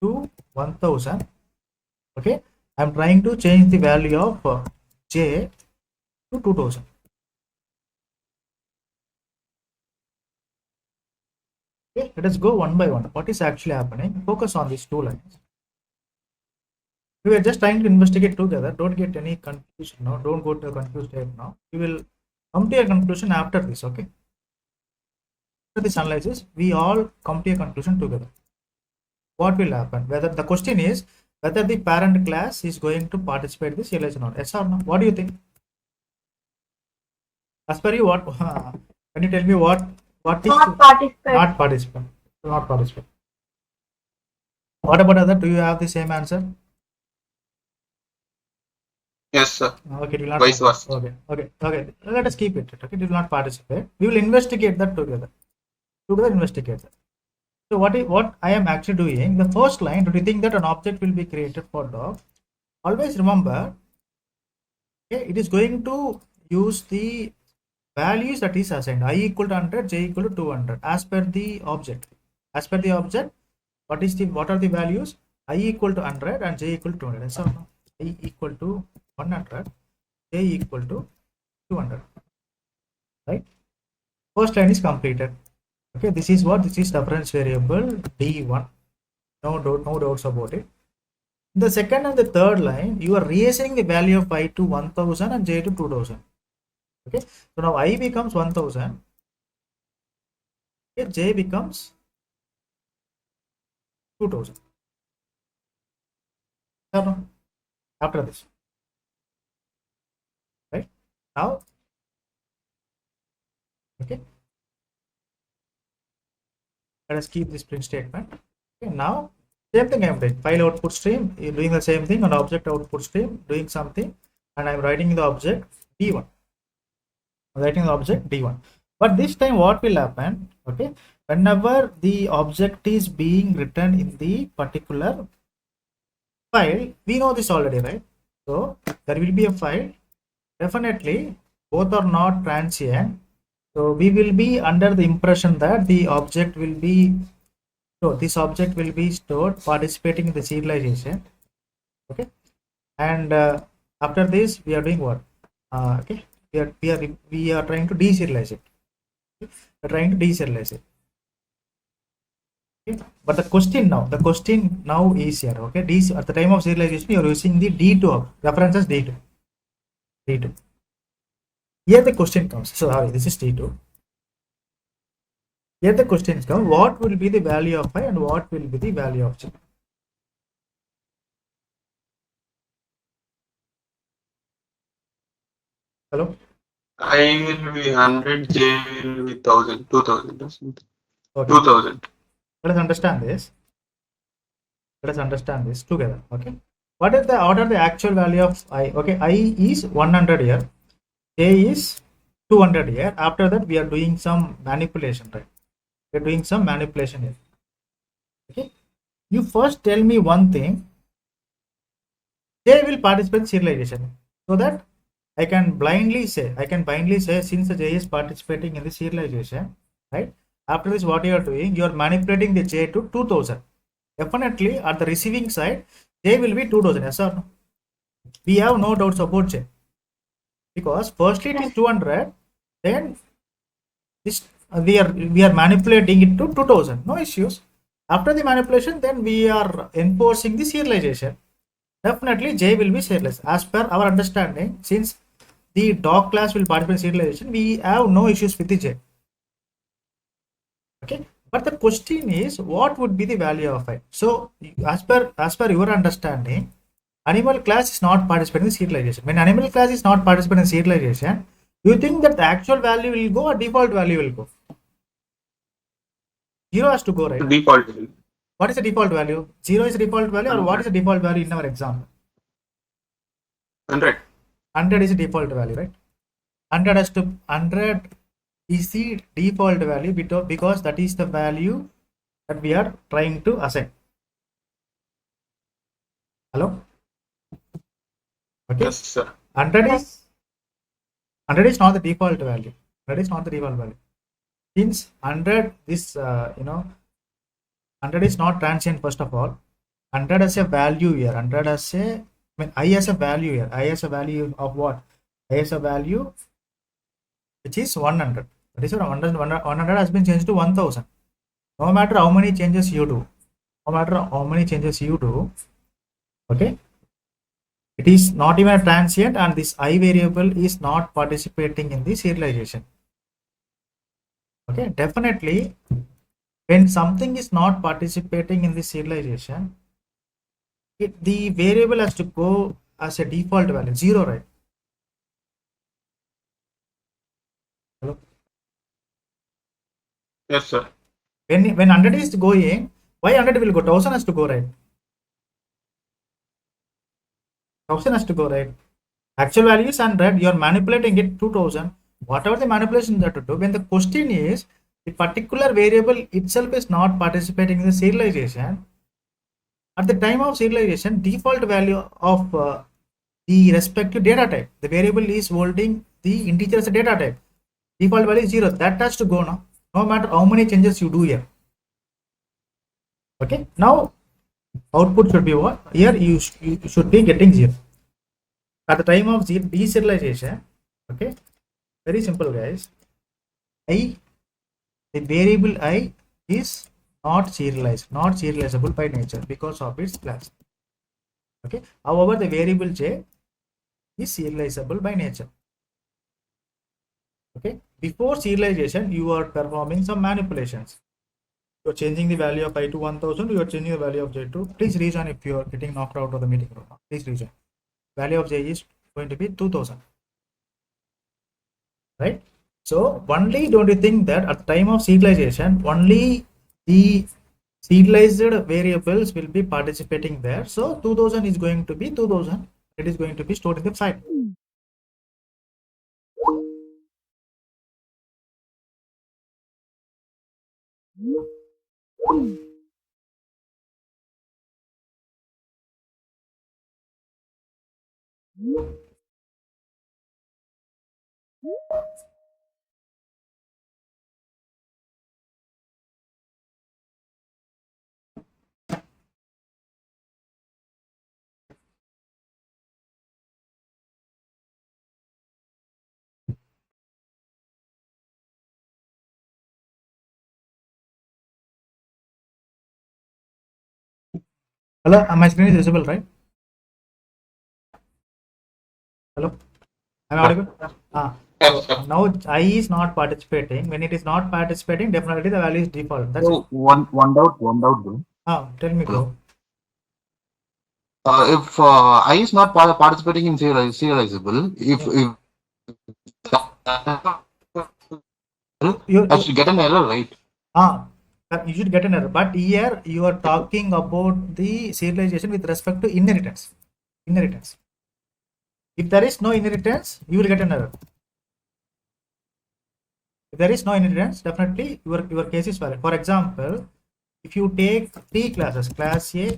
to 1000. Okay, I am trying to change the value of j to 2000. Okay, let us go one by one. What is actually happening? Focus on these two lines. We are just trying to investigate together. Don't get any confusion now. Don't go to a confused state now. We will come to a conclusion after this. Okay. After this analysis, we all come to a conclusion together. What will happen? Whether the question is whether the parent class is going to participate in this serialization or not. Yes or no? What do you think? As per you, what can you tell me what is Not participate. not participant? Not participant. What about other? Do you have the same answer? Yes, sir. Okay, it will not. Vice versa. Okay. Let us keep it. Okay, it will not participate. We will investigate that together. Investigate that. So what I am actually doing? The first line. Do you think that an object will be created for dog? Always remember, okay, it is going to use the values that is assigned. I equal to 100, j equal to 200 as per the object. As per the object, what are the values? I equal to 100 and j equal to 200. So I equal to 100, j equal to 200. Right? First line is completed. Okay, this is what? This is reference variable d1. No doubts about it. The second and the third line, you are reassigning the value of I to 1000 and j to 2000. Okay, so now I becomes 1000. Okay, j becomes 2000. After this, right? Now, okay, let us keep this print statement. Okay, now same thing I am doing. File output stream, doing the same thing, and object output stream doing something, and I am writing the object d1. Writing the object d1. But this time what will happen? Okay, whenever the object is being written in the particular file, we know this already, right? So there will be a file. Definitely both are not transient. So we will be under the impression that the object will be, so this object will be stored participating in the serialization. Okay, and after this we are doing what? Okay, we are trying to deserialize it. We're trying to deserialize it. Okay? But the question now is here. Okay, at the time of serialization, you are using the D2 reference as D2. D2. Here the question comes. So sorry, this is D2. Here the questions come. What will be the value of I and what will be the value of J? Hello. I will be 100, J will be 1000, 2000 or something. Okay. 2000. Let us understand this. Let us understand this together. Okay. What are the actual value of I? Okay, I is 100 here. J is 200 here. After that, we are doing some manipulation, right? We are doing some manipulation here. Okay. You first tell me one thing. J will participate in serialization, so that I can blindly say since the J is participating in the serialization, right? After this, what you are doing, you are manipulating the J to 2000. Definitely at the receiving side, J will be 2000. Yes or no? We have no doubts about J, because firstly it is 200, then this we are manipulating it to 2000. No issues. After the manipulation, then we are enforcing the serialization. Definitely J will be serialized as per our understanding. Since the dog class will participate in serialization, we have no issues with the J. Okay, but the question is, what would be the value of I? So as per your understanding, animal class is not participating in serialization. When animal class is not participating in serialization, do you think that the actual value will go or default value will go? Zero has to go, right? Default will be What is the default value? Zero is the default value, or what is 100. the default value in our example? 100. 100 is the default value, right? 100 is the default value because that is the value that we are trying to assign. Hello? Okay. Yes, sir. 100 is not the default value. 100 is not the default value. Since 100 is 100 is not transient, first of all. 100 has a value here. 100 has a, I has a value here. I has a value of what? I has a value which is 100. That is 100 has been changed to 1000. No matter how many changes you do, okay, it is not even a transient, and this I variable is not participating in the serialization. Okay, definitely when something is not participating in the serialization, the variable has to go as a default value, 0, right? Hello? Yes, sir. When 100 is going, why 100 will go? 1000 has to go, right? 1000 has to go, right? Actual value is 100, you are manipulating it 2000. Whatever the manipulation that to do, when the question is the particular variable itself is not participating in the serialization, at the time of serialization, default value of the respective data type, the variable is holding the integer as a data type. Default value is 0. That has to go now, no matter how many changes you do here. Okay, now output should be what? Here you should be getting 0. At the time of deserialization, okay, very simple, guys. I, the variable I is not serializable by nature because of its class. Okay, however, the variable J is serializable by nature. Okay, before serialization, you are performing some manipulations. You are changing the value of I to 1000, you are changing the value of J to, please rejoin if you are getting knocked out of the meeting room. Please rejoin. Value of J is going to be 2000, right? So only, don't you think that at the time of serialization, only the serialized variables will be participating there? So 2000 is going to be 2000. It is going to be stored in the file. Hello, my screen is visible, right? Hello, am I audible? Ah, so Yes, sir. now I is not participating. When it is not participating, definitely the value is default. That's it. So one doubt, bro. Tell me, Hello. bro. If I is not participating in serializable, Yeah. if I You should get an error, right? ah, you should get an error. But here you are talking about the serialization with respect to inheritance. Inheritance. If there is no inheritance, you will get an error. If there is no inheritance, definitely your case is valid. For example, if you take three classes, class A,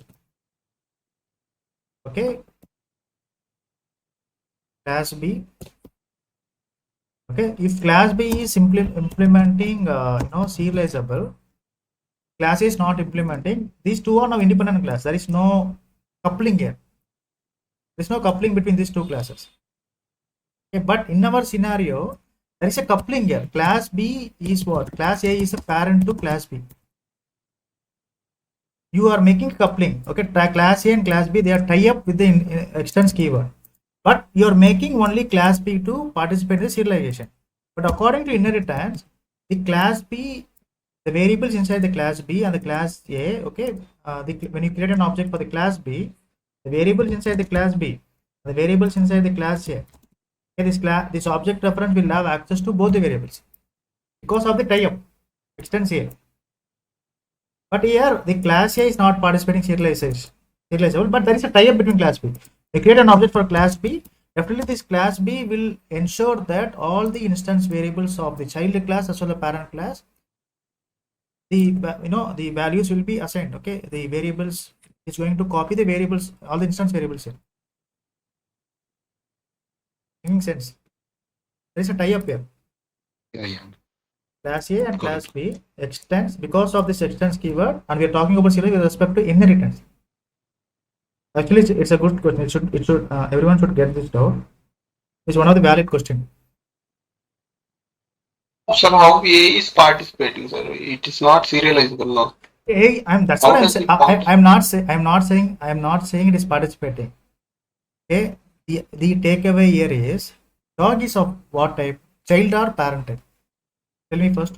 okay, class B, okay. If class B is simply implementing, serializable, class A is not implementing. These two are now independent class. There is no coupling here. There is no coupling between these two classes. Okay, but in our scenario, there is a coupling here. Class B is what? Class A is a parent to class B. You are making coupling. Okay, class A and class B, they are tie up with the extends keyword. But you are making only class B to participate in the serialization. But according to inheritance, the class B, the variables inside the class B and the class A, okay, when you create an object for the class B, the variables inside the class B, the variables inside the class A, okay, this object reference will have access to both the variables because of the tie-up extends A. But here the class A is not participating serializable, but there is a tie-up between class B. We create an object for class B. Definitely this class B will ensure that all the instance variables of the child class as well as the parent class, the values will be assigned. Okay, the variables is going to copy the variables, all the instance variables here. Making sense? There is a tie-up here. Yeah. Class A and Got class it. B extends because of this extends keyword, and we are talking about serial with respect to inheritance. Actually, it's a good question. It should everyone should get this down. It's one of the valid question. Sir, how A is participating, sir? It is not serializable now. Hey, that's what How I'm does saying. it participate? I'm not saying it is participating. Okay, the takeaway here is dog is of what type? Child or parent type? Tell me first.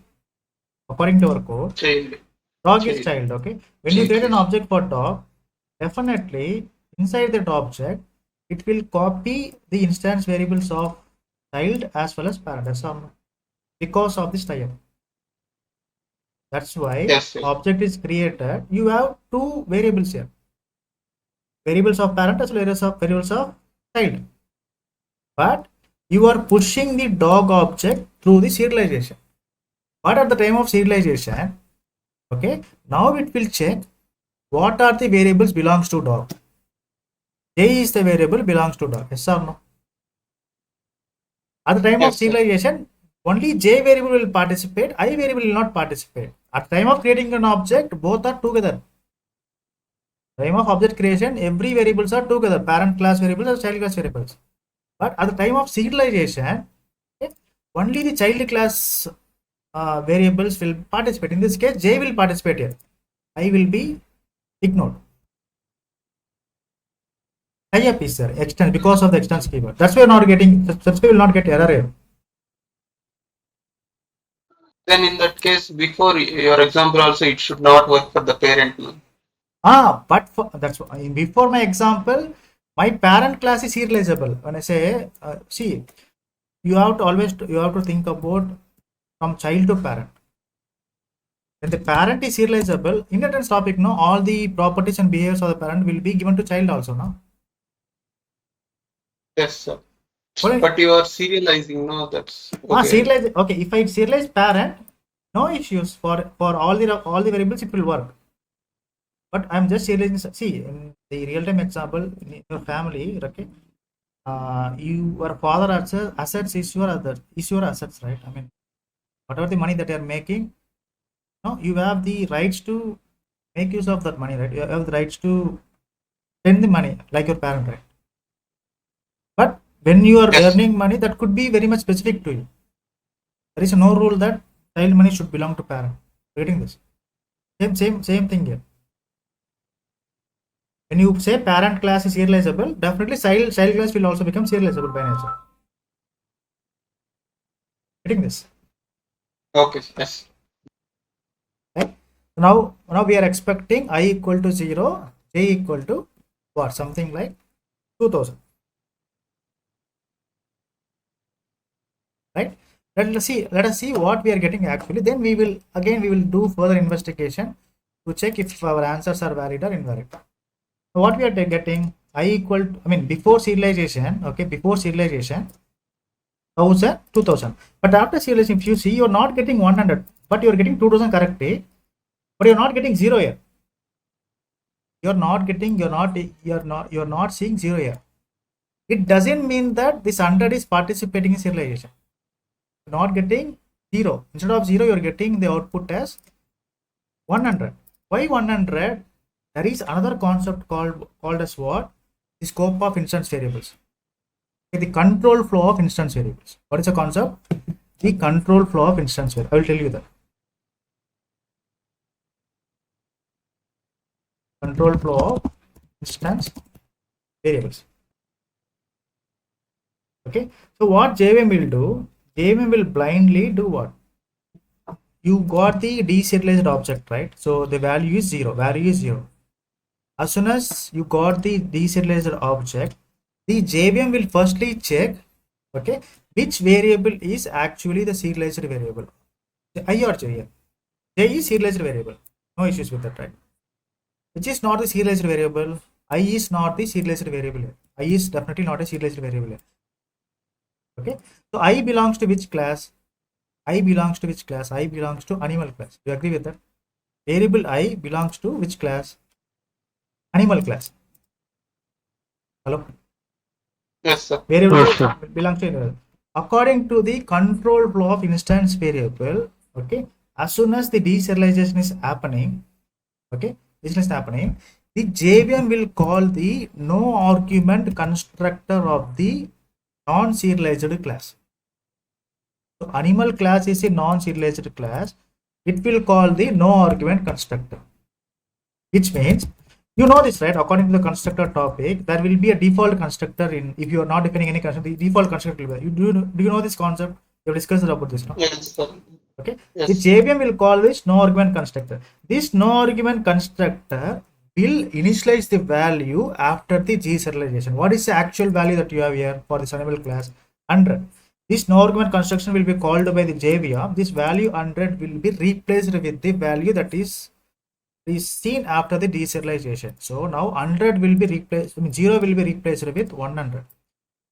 According to our code, Child. dog is Child. child. Okay, when you Child create an is. object for dog, definitely inside that object, it will copy the instance variables of child as well as parent. That's all. Because of this tie-up. That's why Yes, sir. object is created. You have two variables here. Variables of parent as well as variables of child. But you are pushing the dog object through the serialization. But at the time of serialization, okay, now it will check what are the variables belongs to dog. J is the variable belongs to dog. Yes or no? At the time of Yes, sir. serialization, only J variable will participate, I variable will not participate. At the time of creating an object, both are together. Time of object creation, every variables are together, parent class variables or child class variables. But at the time of serialization, okay, only the child class variables will participate. In this case, J will participate here. I will be ignored. Tie-up is there, extend because of the extends keyword. That's why we're not getting. That's why we will not get error here. Then in that case, before your example also, it should not work for the parent. No? But before my example, my parent class is serializable. When I say, see, you have to think about from child to parent. When the parent is serializable, inheritance topic, no, all the properties and behaviors of the parent will be given to child also, no. Yes, sir. Well, But you are serializing, no? That's okay. serialize. Okay, if I serialize parent, no issues for all the variables it will work. But I'm just serializing. See, in the real time example, in your family, okay, your father assets is your assets, right? I mean, whatever the money that you are making, no, you have the rights to make use of that money, right? You have the rights to spend the money like your parent, right? But when you are Yes. earning money, that could be very much specific to you. There is no rule that child money should belong to parent. Reading this, same thing here. When you say parent class is serializable, definitely child class will also become serializable by nature. Getting this? Okay. Yes. Right? Now we are expecting I equal to 0, j equal to what? Something like 2000. Right? Let us see what we are getting actually. Then we will do further investigation to check if our answers are valid or invalid. What we are getting I equal to, I mean before serialization, okay, before serialization 1000 2000, but after serialization if you see you're not getting 100 but you're getting 2000 correctly, but you're not getting 0 here. You're not seeing 0 here. It doesn't mean that this 100 is participating in serialization. You're not getting 0. Instead of 0 you're getting the output as 100. Why 100? There is another concept called as what? The scope of instance variables. Okay, the control flow of instance variables. What is the concept? The control flow of instance variables. I will tell you that. Control flow of instance variables. Okay. So what JVM will do? JVM will blindly do what? You got the deserialized object, right? So the value is 0. Value is 0. As soon as you got the deserialized object, the JVM will firstly check, okay, which variable is actually the serialized variable. I or J? J is serialized variable. No issues with that, right? Which is not the serialized variable. I is not the serialized variable. I is definitely not a serialized variable. Okay. So I belongs to which class? I belongs to which class? I belongs to animal class. Do you agree with that? Variable I belongs to which class? Animal class. Hello? Yes, sir. Variable Yes, sir. belongs to animal. According to the control flow of instance variable, okay, as soon as the deserialization is happening, okay, this is happening, the JVM will call the no argument constructor of the non-serialized class. So animal class is a non-serialized class. It will call the no argument constructor, which means you know this, right? According to the constructor topic, there will be a default constructor in if you are not defining any constructor, the default constructor will be. Do you know this concept? You have discussed about this, no? Yes, sir. Okay. The Yes. JVM will call this no argument constructor. This no argument constructor will initialize the value after the G serialization. What is the actual value that you have here for this animal class? 100. This no argument construction will be called by the JVM. This value 100 will be replaced with the value that is seen after the deserialization. So now 100 will be replaced, I mean 0 will be replaced with 100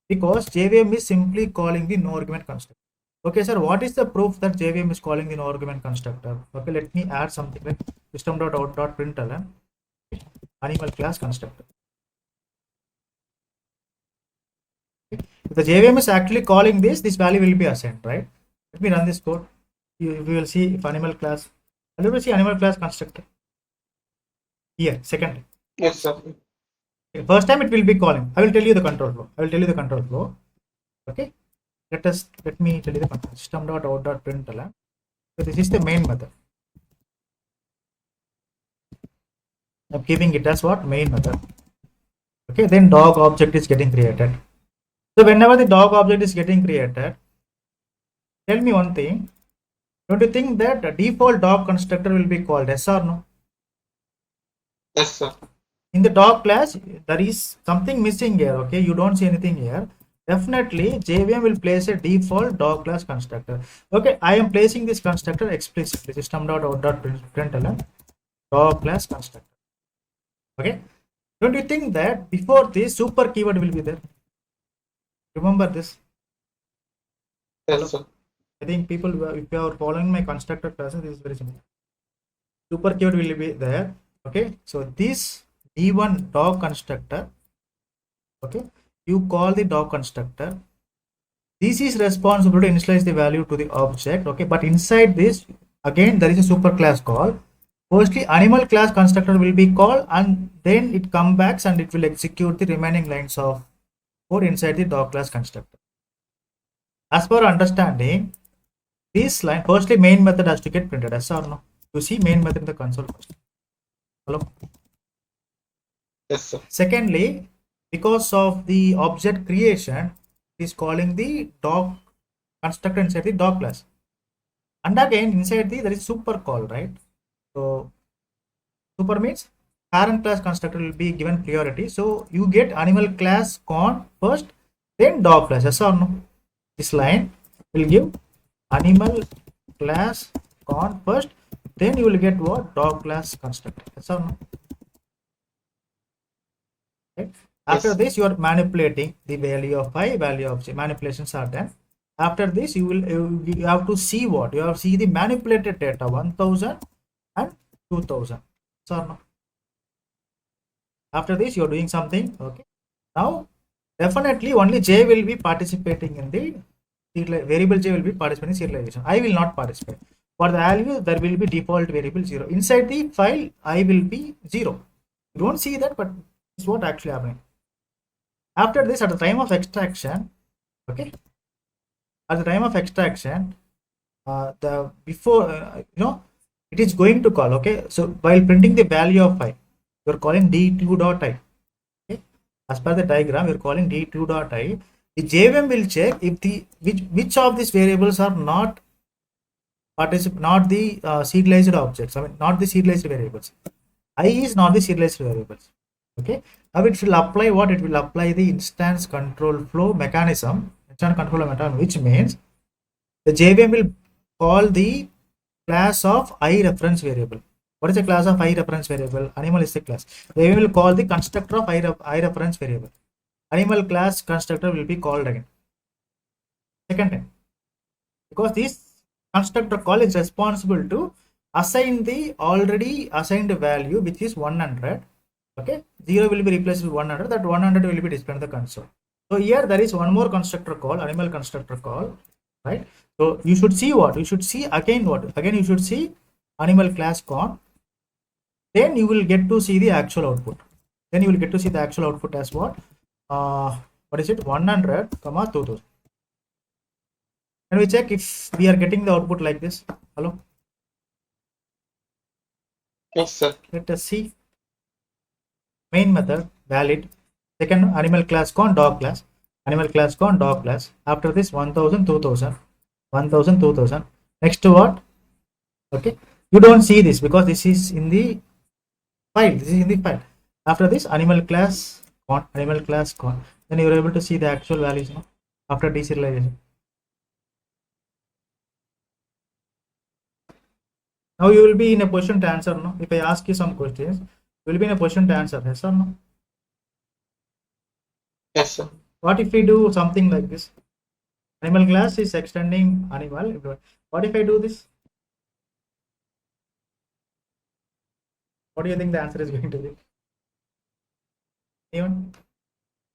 because JVM is simply calling the no argument constructor. Okay, sir, what is the proof that JVM is calling the no argument constructor? Okay, let me add something like system.out.println animal class constructor. If the JVM is actually calling this value will be assigned, right? Let me run this code. You will see if animal class, let me see animal class constructor. Here, second. Yes, sir. First time it will be calling. I will tell you the control flow. I will tell you the control flow. Okay. Let me tell you the control. System.out.println. So this is the main method. I'm keeping it as what? Main method. Okay. Then dog object is getting created. So whenever the dog object is getting created, tell me one thing. Don't you think that the default dog constructor will be called? Yes or no? Yes, sir. In the dog class, there is something missing here. Okay. You don't see anything here. Definitely JVM will place a default dog class constructor. Okay, I am placing this constructor explicitly system.out.println dog class constructor. Okay, don't you think that before this super keyword will be there? Remember this? Yes, sir. I think people, if you are following my constructor classes, this is very simple. Super keyword will be there. Okay, so this d1 dog constructor, okay, you call the dog constructor. This is responsible to initialize the value to the object. Okay, but inside this, again, there is a super class call. Firstly, animal class constructor will be called, and then it comes back and it will execute the remaining lines of code inside the dog class constructor. As per understanding, this line, firstly, main method has to get printed. Yes or no? You see main method in the console first. Hello? Yes, sir. Secondly, because of the object creation, it is calling the doc constructor inside the doc class. And again, inside there is super call, right? So super means parent class constructor will be given priority. So you get animal class con first, then dog class. Yes or no? This line will give animal class con first, then you will get what? Dog class constructor. Yes or no? Right? After Yes. this, you are manipulating the value of I, value of j. Manipulations are done. After this, you have to see what? You have to see the manipulated data 1000 and 2000. So no? After this, you are doing something. Okay. Now, definitely only j will be participating in the variable j will be participating in serialization. I will not participate. For the value, there will be default variable 0. Inside the file, I will be 0. You don't see that, but it's what actually happening. After this, at the time of extraction, okay, at the time of extraction, the before it is going to call, okay. So while printing the value of I, you're calling d2 dot I. Okay, as per the diagram, you're calling d2 dot I. The JVM will check if the which of these variables are not not the serialized objects. I mean, not the serialized variables. I is not the serialized variables. Okay. Now it will apply what? It will apply the instance control flow mechanism, which means the JVM will call the class of I reference variable. What is the class of I reference variable? Animal is the class. JVM will call the constructor of I reference variable. Animal class constructor will be called again. Second time. Because this constructor call is responsible to assign the already assigned value, which is 100. Okay, 0 will be replaced with 100. That 100 will be displayed in the console. So here there is one more constructor call, animal constructor call, right? So you should see what? You should see again what? Again you should see animal class con. Then you will get to see the actual output. Then you will get to see the actual output as what? What is it? 100, 2000. Can we check if we are getting the output like this? Hello? Yes, sir. Let us see. Main method valid. Second animal class con dog class. Animal class con dog class. After this 1000, 2000. 1000, 2000. Next to what? Okay. You don't see this because this is in the file. This is in the file. After this animal class con. Animal class con. Then you are able to see the actual values now after deserialization. Now you will be in a position to answer no. If I ask you some questions, you will be in a position to answer yes or no. Yes, sir. What if we do something like this? Animal class is extending animal. What if I do this? What do you think the answer is going to be? Even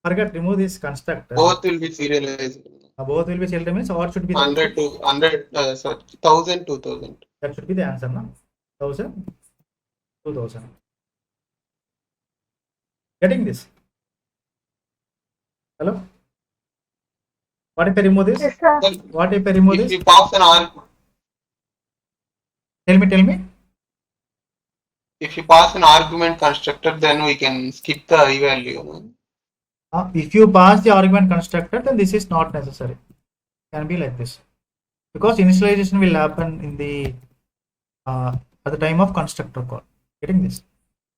forget, remove this constructor. Both will be serialized. Both will be children means or should be the 100 to 100, sorry, 1000, 2000. that should be the answer, no? 1000, 2000. Getting this? Hello? What if I remove this? Yes, sir. Well, What if I remove if this? you pass an Tell me. if you pass an argument constructor, then we can skip the I value. No? If you pass the argument constructor, then this is not necessary. It can be like this because initialization will happen in the at the time of constructor call. Getting this?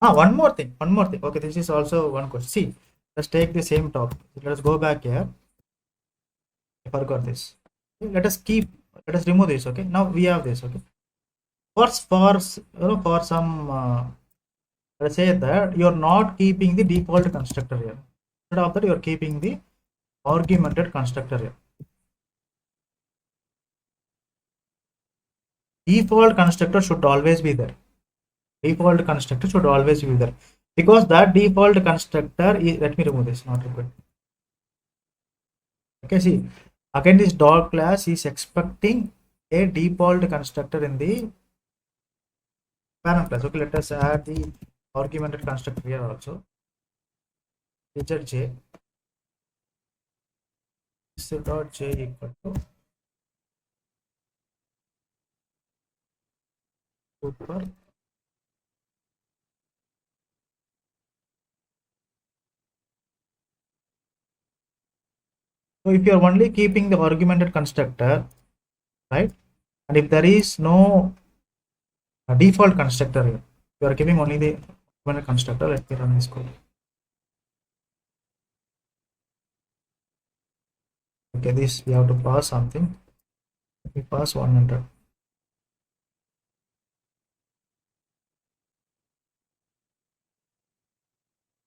One more thing. Okay, this is also one question. See, let's take the same topic. Let us go back here. I forgot this. Okay, let us remove this. Okay, now we have this. Okay, for some let's say that you are not keeping the default constructor here. Instead of that, you are keeping the argumented constructor here. Default constructor should always be there. Default constructor should always be there because that default constructor is, let me remove this, not required. Okay, see, again this dog class is expecting a default constructor in the parent class. Okay, let us add the argumented constructor here also. Feature j dot j equal to super So if you are only keeping the argumented constructor, right, and if there is no default constructor here, you are keeping only the argumented constructor. Let me run this code. Okay, this we have to pass something. We pass 100.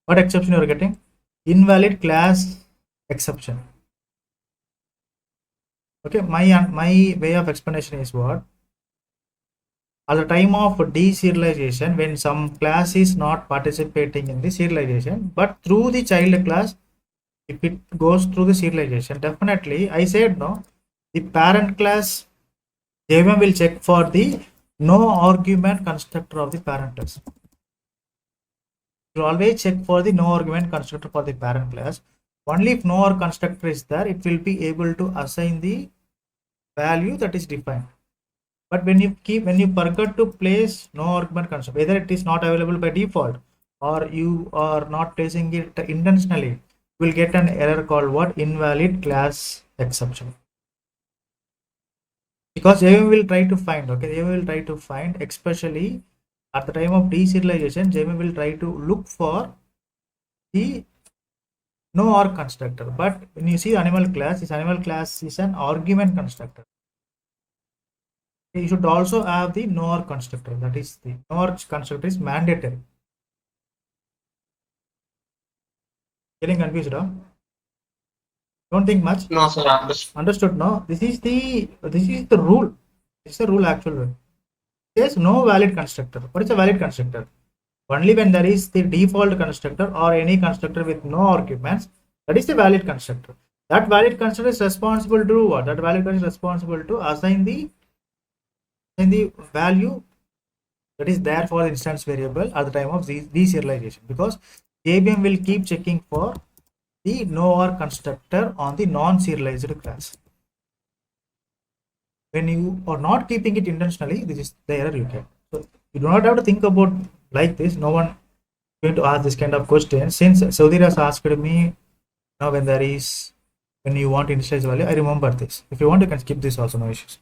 What exception you are getting? Invalid class exception. Okay, my way of explanation is what? At the time of deserialization, when some class is not participating in the serialization, but through the child class, if it goes through the serialization, definitely I said no, the parent class JVM will check for the no argument constructor of the parent class. You always check for the no argument constructor for the parent class. Only if no constructor is there, it will be able to assign the value that is defined. But when you forget to place no argument constructor, whether it is not available by default or you are not placing it intentionally, you will get an error called what? Invalid class exception. Because JVM will try to find, okay, JVM will try to find, especially at the time of deserialization, JVM will try to look for the no arg constructor. But when you see animal class, this animal class is an argument constructor. You should also have the no arg constructor. That is the no arg constructor is mandatory. Getting confused, huh? Don't think much. No, sir, understood. Understood? No. This is the rule. This is the rule actually. There's no valid constructor. What is a valid constructor? Only when there is the default constructor or any constructor with no arguments, that is the valid constructor. That valid constructor is responsible to do what? That valid constructor is responsible to assign the value that is there for the instance variable at the time of deserialization, because JVM will keep checking for the no arg constructor on the non-serialized class. When you are not keeping it intentionally, this is the error you get. So you do not have to think about like this. No one going to ask this kind of question. Since Saudi has asked me now when you want to initialize value, I remember this. If you want, you can skip this also, no issues.